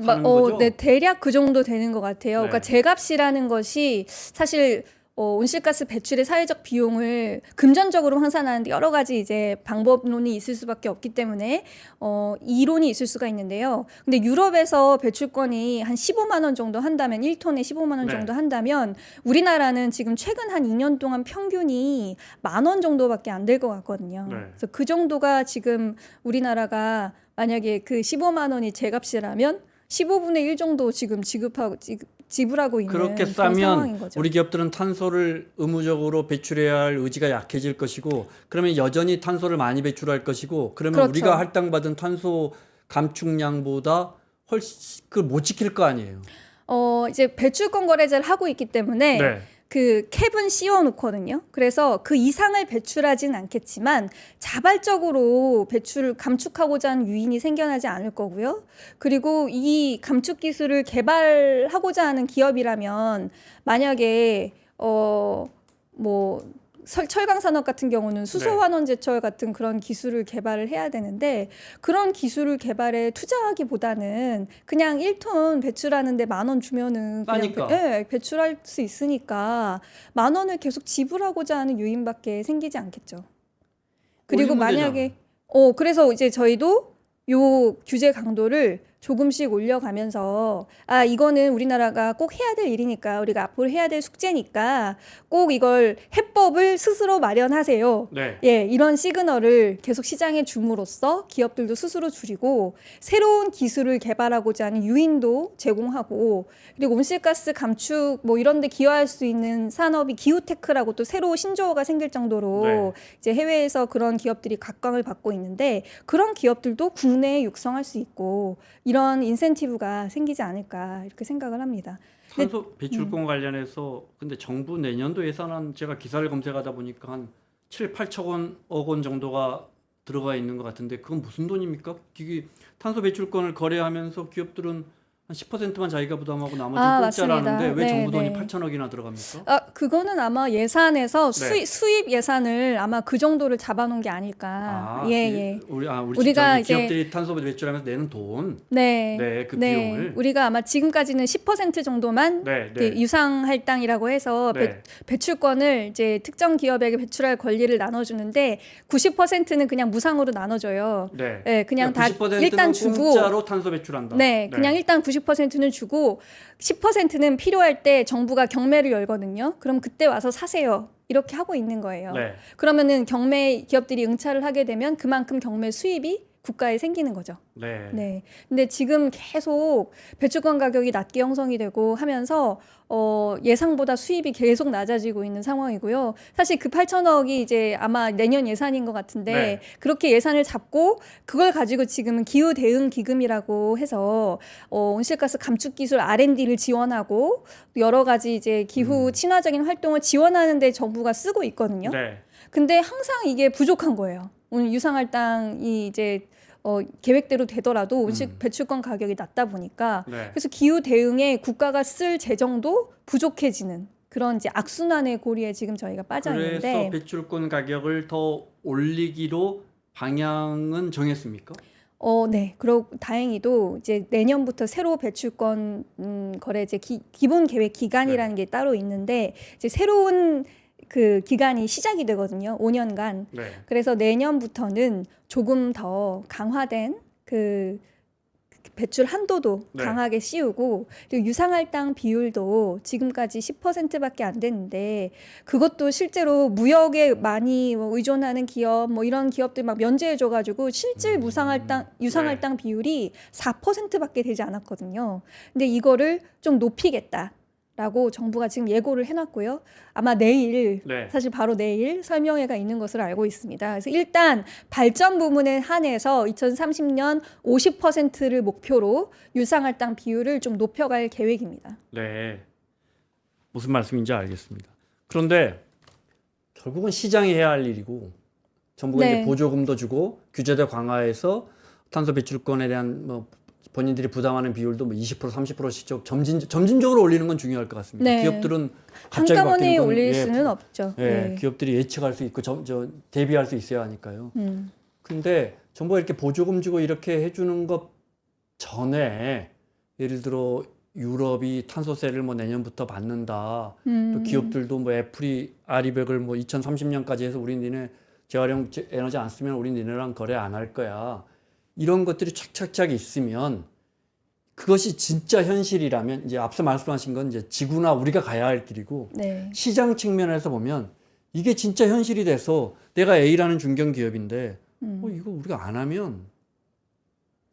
파는 거죠?
네, 대략 그 정도 되는 것 같아요.
네.
그러니까 제값이라는 것이 사실 온실가스 배출의 사회적 비용을 금전적으로 환산하는데 여러 가지 이제 방법론이 있을 수밖에 없기 때문에 이론이 있을 수가 있는데요. 근데 유럽에서 배출권이 한 15만 원 정도 한다면 1톤에 15만 원
네.
정도 한다면 우리나라는 지금 최근 한 2년 동안 평균이 10,000원 정도밖에 안 될 것 같거든요.
네.
그래서 그 정도가 지금 우리나라가 만약에 그 15만 원이 제값이라면 15분의 1 정도 지금 지불하고 있는
그렇게
그런
싸면
상황인 거죠.
우리 기업들은 탄소를 의무적으로 배출해야 할 의지가 약해질 것이고 그러면 여전히 탄소를 많이 배출할 것이고 그러면
그렇죠.
우리가 할당받은 탄소 감축량보다 훨씬 그걸 못 지킬 거 아니에요.
이제 배출권 거래제를 하고 있기 때문에
네.
그 캡은 씌워놓거든요. 그래서 그 이상을 배출하진 않겠지만 자발적으로 배출을 감축하고자 하는 유인이 생겨나지 않을 거고요. 그리고 이 감축 기술을 개발하고자 하는 기업이라면 만약에 철강 산업 같은 경우는 수소 환원 제철 같은 그런 기술을 개발을 해야 되는데 그런 기술을 개발에 투자하기보다는 그냥 1톤 배출하는데 10,000원 주면은 그냥
싸니까.
배출할 수 있으니까 10,000원을 계속 지불하고자 하는 요인밖에 생기지 않겠죠. 그리고
올리면
만약에 그래서 이제 저희도 요 규제 강도를 조금씩 올려가면서 이거는 우리나라가 꼭 해야 될 일이니까 우리가 앞으로 해야 될 숙제니까 꼭 이걸 해법을 스스로 마련하세요.
네.
예, 이런 시그널을 계속 시장에 줌으로써 기업들도 스스로 줄이고 새로운 기술을 개발하고자 하는 유인도 제공하고 그리고 온실가스 감축 이런 데 기여할 수 있는 산업이 기후테크라고 또 새로 신조어가 생길 정도로
네.
이제 해외에서 그런 기업들이 각광을 받고 있는데 그런 기업들도 국내에 육성할 수 있고 이런 인센티브가 생기지 않을까 이렇게 생각을 합니다.
탄소 배출권 관련해서 근데 정부 내년도 예산안 제가 기사를 검색하다 보니까 한 7-8억 원 정도가 들어가 있는 것 같은데 그건 무슨 돈입니까? 이게 탄소 배출권을 거래하면서 기업들은 한 10%만 자기가 부담하고 나머지는 공짜라는데
맞습니다.
왜
네,
정부 돈이
네.
8천억이나 들어갑니까?
그거는 아마 예산에서
네.
수입 예산을 아마 그 정도를 잡아놓은 게 아닐까. 예.
우리가
우리가 이제
기업들이 탄소 배출하면서 내는 돈,
네.
그 비용을
우리가 아마 지금까지는 10% 정도만 이렇게 유상 할당이라고 해서
네.
배출권을 이제 특정 기업에게 배출할 권리를 나눠주는데 90%는 그냥 무상으로 나눠줘요.
네.
네, 그냥 다
90%는
일단 주고
공짜로 탄소 배출한다.
그냥 일단 90%는 주고 10%는 필요할 때 정부가 경매를 열거든요. 그럼 그때 와서 사세요. 이렇게 하고 있는 거예요.
네.
그러면은 경매 기업들이 응찰을 하게 되면 그만큼 경매 수입이 국가에 생기는 거죠.
네.
근데 지금 계속 배출권 가격이 낮게 형성이 되고 하면서 예상보다 수입이 계속 낮아지고 있는 상황이고요. 사실 그 8천억이 이제 아마 내년 예산인 것 같은데
네.
그렇게 예산을 잡고 그걸 가지고 지금은 기후 대응 기금이라고 해서 온실가스 감축 기술 R&D를 지원하고 여러 가지 이제 기후 친화적인 활동을 지원하는 데 정부가 쓰고 있거든요.
네.
근데 항상 이게 부족한 거예요. 오늘 유상할당이 이제 계획대로 되더라도 온실 배출권 가격이 낮다 보니까
네.
그래서 기후 대응에 국가가 쓸 재정도 부족해지는 그런 이제 악순환의 고리에 지금 저희가 빠져
그래서
있는데
배출권 가격을 더 올리기로 방향은 정했습니까?
네. 그리고 다행히도 이제 내년부터 새로 배출권 거래제 기본 계획 기간이라는 게 따로 있는데 이제 새로운 그 기간이 시작이 되거든요. 5년간.
네.
그래서 내년부터는 조금 더 강화된 그 배출 한도도
네.
강하게 씌우고 그리고 유상할당 비율도 지금까지 10%밖에 안 됐는데 그것도 실제로 무역에 많이 의존하는 기업 이런 기업들 막 면제해 줘 가지고 실질 유상할당 비율이 4%밖에 되지 않았거든요. 근데 이거를 좀 높이겠다. 라고 정부가 지금 예고를 해놨고요. 아마 내일, 사실 바로 내일 설명회가 있는 것으로 알고 있습니다. 그래서 일단 발전 부문에 한해서 2030년 50%를 목표로 유상할당 비율을 좀 높여갈 계획입니다.
네. 무슨 말씀인지 알겠습니다. 그런데 결국은 시장이 해야 할 일이고 정부가 이제 보조금도 주고 규제도 강화해서 탄소 배출권에 대한 본인들이 부담하는 비율도 20% 30%씩 좀 점진적으로 올리는 건 중요할 것 같습니다. 기업들은 갑자기
한꺼번에
바뀌는 건
올릴 수는 없죠.
기업들이 예측할 수 있고 대비할 수 있어야 하니까요. 근데 정부가 이렇게 보조금 주고 이렇게 해주는 것 전에 예를 들어 유럽이 탄소세를 뭐 내년부터 받는다. 또
음.
기업들도 뭐 애플이 아리백을 뭐 2030년까지 해서 우리 니네 재활용 에너지 안 쓰면 우리 니네랑 거래 안 할 거야. 이런 것들이 착착착 있으면 그것이 진짜 현실이라면 이제 앞서 말씀하신 건 이제 지구나 우리가 가야 할 길이고
네.
시장 측면에서 보면 이게 진짜 현실이 돼서 내가 A라는 중견 기업인데 이거 우리가 안 하면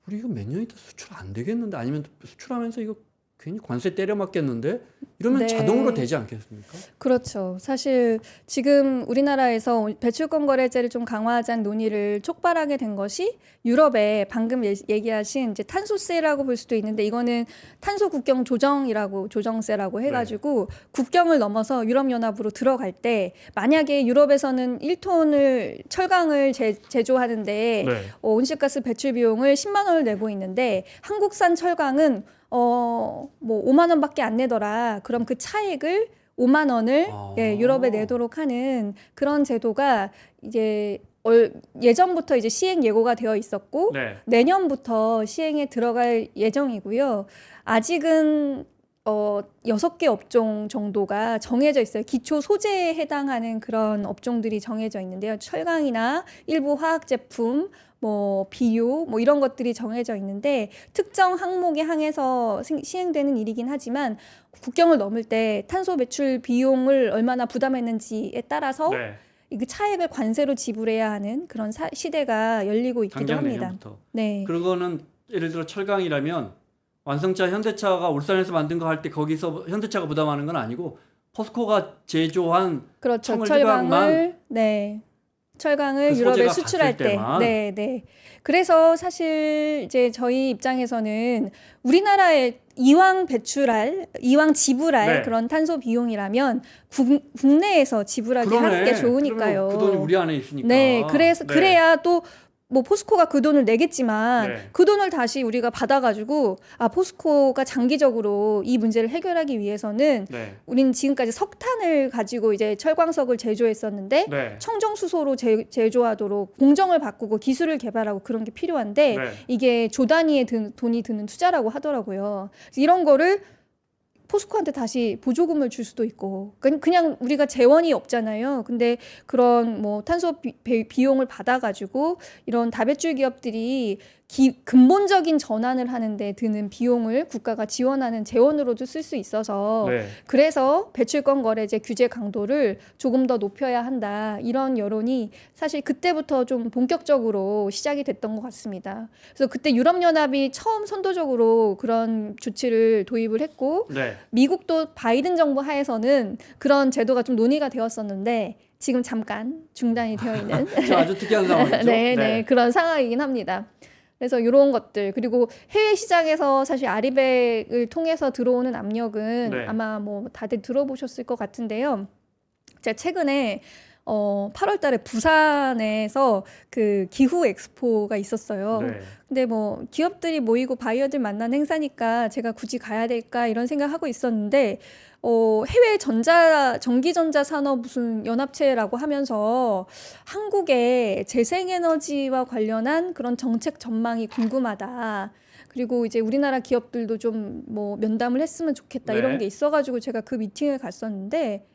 우리 이거 몇 년 있다 수출 안 되겠는데 아니면 수출하면서 이거 괜히 관세 때려 맞겠는데 이러면
네.
자동으로 되지 않겠습니까?
그렇죠. 사실 지금 우리나라에서 배출권 거래제를 좀 강화하자는 논의를 촉발하게 된 것이 유럽에 방금 얘기하신 이제 탄소세라고 볼 수도 있는데 이거는 탄소 국경 조정세라고 해가지고 국경을 넘어서 유럽연합으로 들어갈 때 만약에 유럽에서는 1톤을 철강을 제조하는데 온실가스 배출 비용을 10만 원을 내고 있는데 한국산 철강은 뭐 5만 원밖에 안 내더라. 그럼 그 차액을 5만 원을 예, 유럽에 내도록 하는 그런 제도가 이제 예전부터 이제 시행 예고가 되어 있었고 내년부터 시행에 들어갈 예정이고요. 아직은 6개 업종 정도가 정해져 있어요. 기초 소재에 해당하는 그런 업종들이 정해져 있는데요. 철강이나 일부 화학 제품, 뭐 비료, 뭐 이런 것들이 정해져 있는데 특정 항목에 항해서 시행되는 일이긴 하지만 국경을 넘을 때 탄소 배출 비용을 얼마나 부담했는지에 따라서 이 차액을 관세로 지불해야 하는 그런 시대가 열리고 있기도 합니다.
내년부터.
네.
그런 거는 예를 들어 철강이라면 완성차 현대차가 울산에서 만든 거 할 때 거기서 현대차가 부담하는 건 아니고 포스코가 제조한
그렇죠.
철강만
철강을
그
유럽에
소재가
수출할
갔을
때.
때만.
네. 그래서 사실 이제 저희 입장에서는 우리나라에 이왕 지불할 그런 탄소 비용이라면 국내에서 지불하게 하는 게 좋으니까요.
그 돈이 우리 안에 있으니까.
네, 그래야 또 뭐 포스코가 그 돈을 내겠지만 그 돈을 다시 우리가 받아가지고 포스코가 장기적으로 이 문제를 해결하기 위해서는 우리는 지금까지 석탄을 가지고 이제 철광석을 제조했었는데 청정수소로 제조하도록 공정을 바꾸고 기술을 개발하고 그런 게 필요한데 이게 조 단위의 돈이 드는 투자라고 하더라고요. 이런 거를 포스코한테 다시 보조금을 줄 수도 있고 그냥 우리가 재원이 없잖아요. 근데 그런 뭐 탄소 비용을 받아가지고 이런 다배출 기업들이 근본적인 전환을 하는데 드는 비용을 국가가 지원하는 재원으로도 쓸 수 있어서 그래서 배출권 거래제 규제 강도를 조금 더 높여야 한다. 이런 여론이 사실 그때부터 좀 본격적으로 시작이 됐던 것 같습니다. 그래서 그때 유럽연합이 처음 선도적으로 그런 조치를 도입을 했고 미국도 바이든 정부 하에서는 그런 제도가 좀 논의가 되었었는데 지금 잠깐 중단이 되어 있는
아주 특이한 상황이죠.
네, 그런 상황이긴 합니다. 그래서 이런 것들 그리고 해외 시장에서 사실 아리백을 통해서 들어오는 압력은 아마 뭐 다들 들어보셨을 것 같은데요. 제가 최근에 8월 달에 부산에서 그 기후 엑스포가 있었어요. 근데 뭐 기업들이 모이고 바이어들 만나는 행사니까 제가 굳이 가야 될까 이런 생각하고 있었는데 해외 전기전자 산업 무슨 연합체라고 하면서 한국의 재생에너지와 관련한 그런 정책 전망이 궁금하다. 그리고 이제 우리나라 기업들도 좀 뭐 면담을 했으면 좋겠다 이런 게 있어가지고 제가 그 미팅을 갔었는데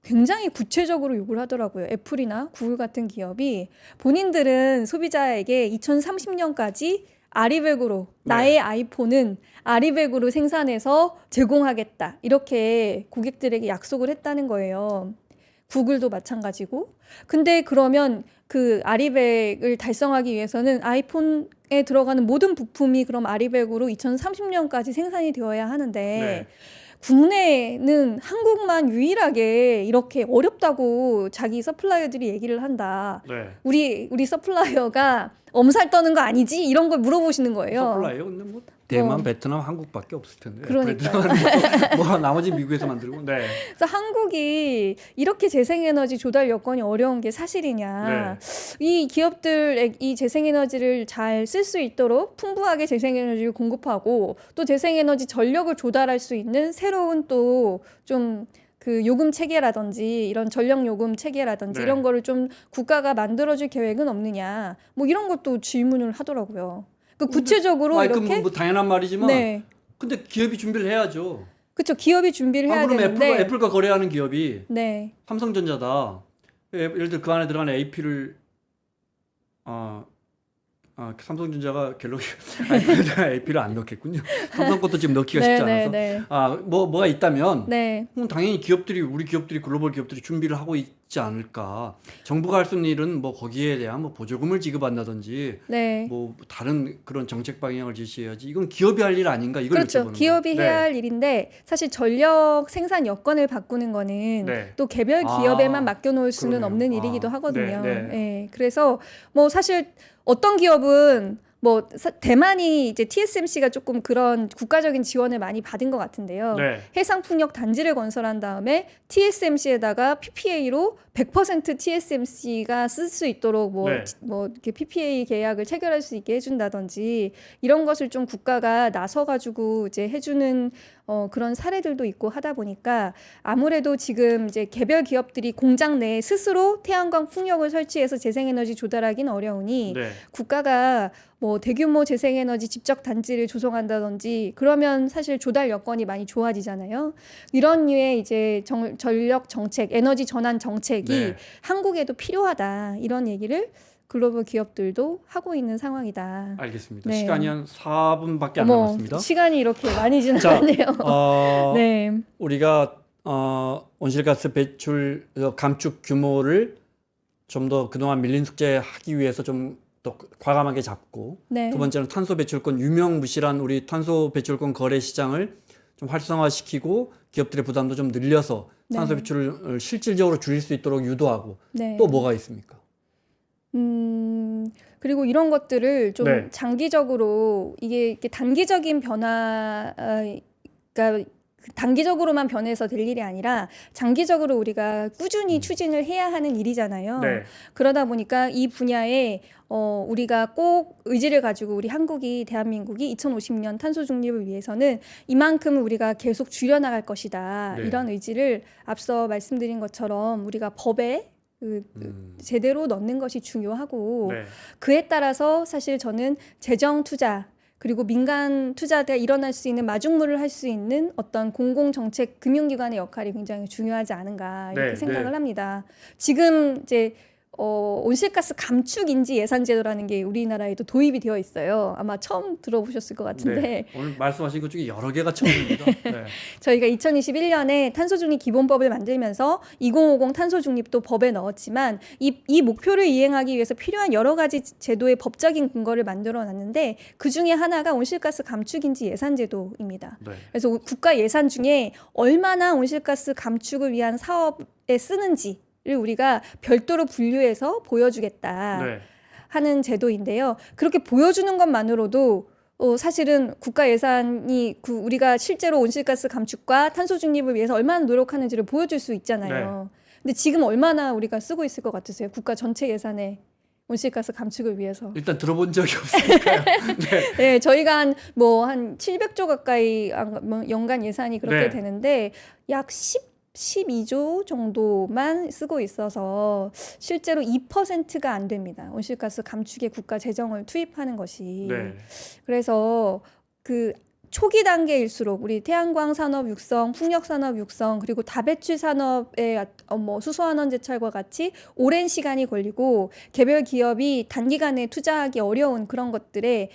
굉장히 구체적으로 요구를 하더라고요. 애플이나 구글 같은 기업이 본인들은 소비자에게 2030년까지 아리백으로 나의 아이폰은 아리백으로 생산해서 제공하겠다. 이렇게 고객들에게 약속을 했다는 거예요. 구글도 마찬가지고. 근데 그러면 그 아리백을 달성하기 위해서는 아이폰에 들어가는 모든 부품이 그럼 아리백으로 2030년까지 생산이 되어야 하는데 국내는 한국만 유일하게 이렇게 어렵다고 자기 서플라이어들이 얘기를 한다. 우리 서플라이어가 엄살 떠는 거 아니지? 이런 걸 물어보시는 거예요.
서플라이어 근데 뭐 대만, 베트남, 한국밖에 없을 텐데.
그러니까요.
뭐 나머지 미국에서 만들고.
그래서 한국이 이렇게 재생에너지 조달 여건이 어려운 게 사실이냐. 이 기업들 이 재생에너지를 잘 쓸 수 있도록 풍부하게 재생에너지를 공급하고 또 재생에너지 전력을 조달할 수 있는 새로운 또 좀 그 요금 체계라든지 이런 전력 요금 체계라든지 이런 거를 좀 국가가 만들어줄 계획은 없느냐. 뭐 이런 것도 질문을 하더라고요. 그 구체적으로 이렇게
뭐 당연한 말이지만 근데 기업이 준비를 해야죠.
그렇죠. 기업이 준비를 해야
그럼
되는데.
애플과 거래하는 기업이
네.
삼성전자다. 예를 들어 그 안에 들어가는 AP를 삼성전자가 갤럭시 AP를 안 넣겠군요. 삼성 것도 지금 넣기가 쉽지 않아서.
네.
뭐가 있다면
네.
그럼 당연히 우리 기업들이 글로벌 기업들이 준비를 하고 있지 않을까. 정부가 할 수 있는 일은 뭐 거기에 대한 뭐 보조금을 지급한다든지
네.
뭐 다른 그런 정책 방향을 제시해야지. 이건 기업이 할 일 아닌가 이걸
그렇죠.
여쭤보는
기업이
거예요.
해야 할 일인데 사실 전력 생산 여건을 바꾸는 거는
네.
또 개별 기업에만 맡겨놓을 수는
그러네요.
없는 일이기도 하거든요.
네.
예, 그래서 뭐 사실 어떤 기업은 뭐 대만이 이제 TSMC가 조금 그런 국가적인 지원을 많이 받은 것 같은데요.
네.
해상풍력 단지를 건설한 다음에 TSMC에다가 PPA로 100% TSMC가 쓸 수 있도록
네.
뭐 이렇게 PPA 계약을 체결할 수 있게 해준다든지 이런 것을 좀 국가가 나서가지고 이제 해주는 그런 사례들도 있고 하다 보니까 아무래도 지금 이제 개별 기업들이 공장 내에 스스로 태양광 풍력을 설치해서 재생에너지 조달하기는 어려우니
네.
국가가 뭐 대규모 재생에너지 집적 단지를 조성한다든지 그러면 사실 조달 여건이 많이 좋아지잖아요. 이런 류의 이제 전력 정책, 에너지 전환 정책이
네.
한국에도 필요하다. 이런 얘기를 글로벌 기업들도 하고 있는 상황이다.
알겠습니다.
네.
시간이 한 4분밖에 안
어머,
남았습니다.
시간이 이렇게 많이 지나가네요. 네.
우리가 온실가스 배출 감축 규모를 좀 더 그동안 밀린 숙제 하기 위해서 좀 더 과감하게 잡고
네.
두 번째는 탄소 배출권 유명무실한 우리 탄소 배출권 거래 시장을 좀 활성화시키고 기업들의 부담도 좀 늘려서 탄소
네.
배출을 실질적으로 줄일 수 있도록 유도하고
네.
또 뭐가 있습니까?
그리고 이런 것들을 좀
네.
장기적으로 이게 단기적인 그러니까 단기적으로만 변해서 될 일이 아니라 장기적으로 우리가 꾸준히 추진을 해야 하는 일이잖아요.
네.
그러다 보니까 이 분야에 우리가 꼭 의지를 가지고 우리 대한민국이 2050년 탄소 중립을 위해서는 이만큼 우리가 계속 줄여나갈 것이다.
네.
이런 의지를 앞서 말씀드린 것처럼 우리가 법에 제대로 넣는 것이 중요하고
네.
그에 따라서 사실 저는 재정 투자 그리고 민간 투자가 일어날 수 있는 마중물을 할 수 있는 어떤 공공정책 금융기관의 역할이 굉장히 중요하지 않은가 이렇게
네,
생각을
네.
합니다. 지금 이제 온실가스 감축 인지 예산 제도라는 게 우리나라에도 도입이 되어 있어요. 아마 처음 들어보셨을 것 같은데
네. 오늘 말씀하신 것 중에 여러 개가 처음입니다. 네.
저희가 2021년에 탄소중립 기본법을 만들면서 2050 탄소중립도 법에 넣었지만 이 목표를 이행하기 위해서 필요한 여러 가지 제도의 법적인 근거를 만들어 놨는데 그 중에 하나가 온실가스 감축인지 예산 제도입니다.
네.
그래서 국가 예산 중에 얼마나 온실가스 감축을 위한 사업에 쓰는지를 우리가 별도로 분류해서 보여주겠다
네.
하는 제도인데요. 그렇게 보여주는 것만으로도 사실은 국가 예산이 우리가 실제로 온실가스 감축과 탄소 중립을 위해서 얼마나 노력하는지를 보여줄 수 있잖아요. 근데 지금 얼마나 우리가 쓰고 있을 것 같으세요? 국가 전체 예산에 온실가스 감축을 위해서.
일단 들어본 적이 없으니까요. 네.
네, 저희가 한 700조 가까이 연간 예산이 그렇게
네.
되는데 약 12조 정도만 쓰고 있어서 실제로 2%가 안 됩니다. 온실가스 감축에 국가 재정을 투입하는 것이.
네.
그래서 그 초기 단계일수록 우리 태양광 산업 육성, 풍력 산업 육성, 그리고 다배출 산업의 수소환원 제철과 같이 오랜 시간이 걸리고 개별 기업이 단기간에 투자하기 어려운 그런 것들에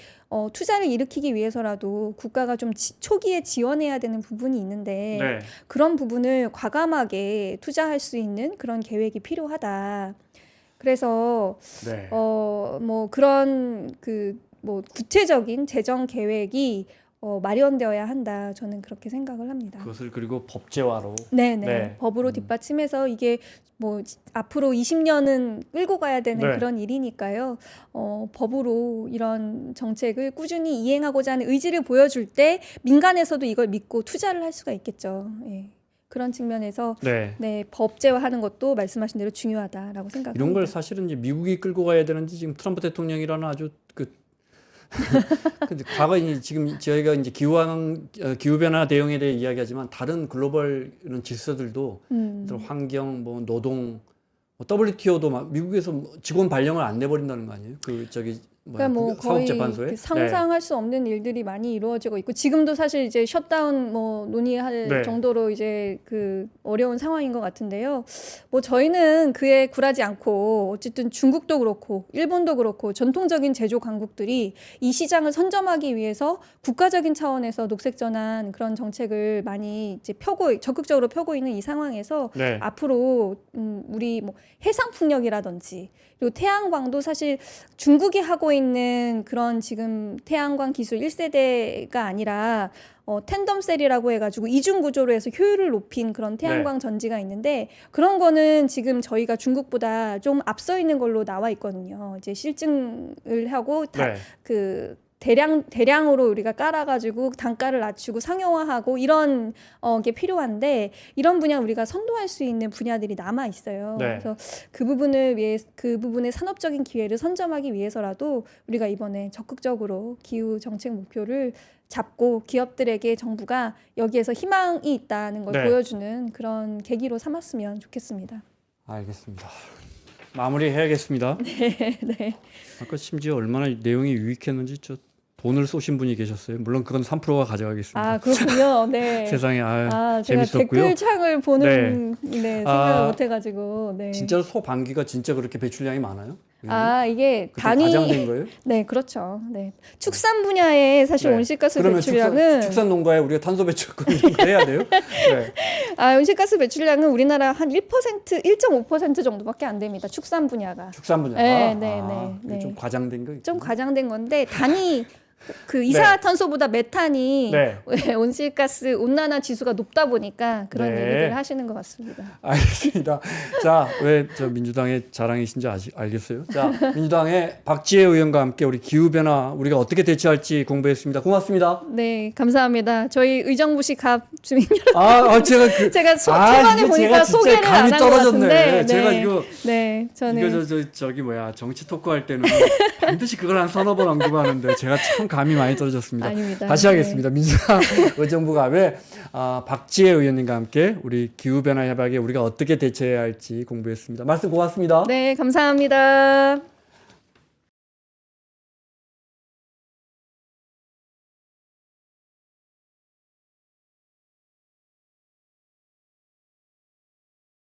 투자를 일으키기 위해서라도 국가가 좀 초기에 지원해야 되는 부분이 있는데
네.
그런 부분을 과감하게 투자할 수 있는 그런 계획이 필요하다. 그래서
네.
그런 구체적인 재정 계획이 마련되어야 한다. 저는 그렇게 생각을 합니다.
그것을 그리고 법제화로
네네.
네.
법으로 뒷받침해서 이게 앞으로 20년은 끌고 가야 되는
네.
그런 일이니까요. 법으로 이런 정책을 꾸준히 이행하고자 하는 의지를 보여줄 때 민간에서도 이걸 믿고 투자를 할 수가 있겠죠. 예. 그런 측면에서
네.
법제화하는 것도 말씀하신 대로 중요하다라고 생각합니다.
이런 걸 사실은 이제 미국이 끌고 가야 되는데 지금 트럼프 대통령이라는 아주 근데 과거에 지금 저희가 이제 기후 변화 대응에 대해 이야기하지만 다른 글로벌 이런 질서들도 환경, 노동, WTO도 막 미국에서 직원 발령을 안 내버린다는 거 아니에요?
그러니까 뭐 거의
사법재판소에
그 상상할 수 없는 일들이 많이 이루어지고 있고 지금도 사실 이제 셧다운 뭐 논의할
네.
정도로 이제 그 어려운 상황인 것 같은데요. 뭐 저희는 그에 굴하지 않고 어쨌든 중국도 그렇고 일본도 그렇고 전통적인 제조 강국들이 이 시장을 선점하기 위해서 국가적인 차원에서 녹색 전환 그런 정책을 많이 이제 적극적으로 펴고 있는 이 상황에서
네.
앞으로 우리 뭐 해상 풍력이라든지 그리고 태양광도 사실 중국이 하고 있는 그런 지금 태양광 기술 1세대가 아니라 텐덤셀이라고 해가지고 이중 구조로 해서 효율을 높인 그런 태양광 전지가 있는데 그런 거는 지금 저희가 중국보다 좀 앞서 있는 걸로 나와 있거든요. 이제 실증을 하고
네.
그 대량으로 우리가 깔아가지고 단가를 낮추고 상용화하고 이런 게 필요한데 이런 분야 우리가 선도할 수 있는 분야들이 남아 있어요.
네.
그래서 그 부분의 산업적인 기회를 선점하기 위해서라도 우리가 이번에 적극적으로 기후 정책 목표를 잡고 기업들에게 정부가 여기에서 희망이 있다는 걸
네.
보여주는 그런 계기로 삼았으면 좋겠습니다.
알겠습니다.
마무리해야겠습니다.
네.
아까 심지어 얼마나 내용이 유익했는지 저 돈을 쏘신 분이 계셨어요. 물론 그건 3%가 가져가겠습니다.
아 그렇군요. 네.
세상에
제가
재밌었고요.
댓글창을 보는 생각을
아,
못해가지고 네.
진짜로 소방기가 진짜 그렇게 배출량이 많아요?
이게
그좀
단위
과장된 거예요?
네 그렇죠. 네 축산 분야에 사실
네.
온실가스
그러면
배출량은
축산 농가에 우리가 탄소 배출권 해야 돼요? 네.
온실가스 배출량은 우리나라 한 1%, 1.5% 정도밖에 안 됩니다. 축산 분야가
축산 분야.
네,
그게 좀 과장된 거.
좀 과장된 건데 단위 그 이산화탄소보다 메탄이
네.
온실가스 온난화 지수가 높다 보니까 그런
네.
얘기들을 하시는 것 같습니다.
알겠습니다. 자, 왜 저 민주당의 자랑이신지 알겠어요? 자, 민주당의 박지혜 의원과 함께 우리 기후변화 우리가 어떻게 대처할지 공부했습니다. 고맙습니다.
네, 감사합니다. 저희 의정부시 갑 주민 여러분.
제가
초반에
이거
보니까
제가 진짜
소개를
감이
안 한 것
떨어졌네.
같은데.
제가
네.
이거
네, 저는
이거 저기 뭐야 정치 토크 할 때는 반드시 그걸 한 서너 번 언급하는데 제가 참 감이 많이 떨어졌습니다.
아닙니다.
다시 하겠습니다. 민주당 의정부 갑의 박지혜 의원님과 함께 우리 기후변화 협약에 우리가 어떻게 대처해야 할지 공부했습니다. 말씀 고맙습니다.
네, 감사합니다.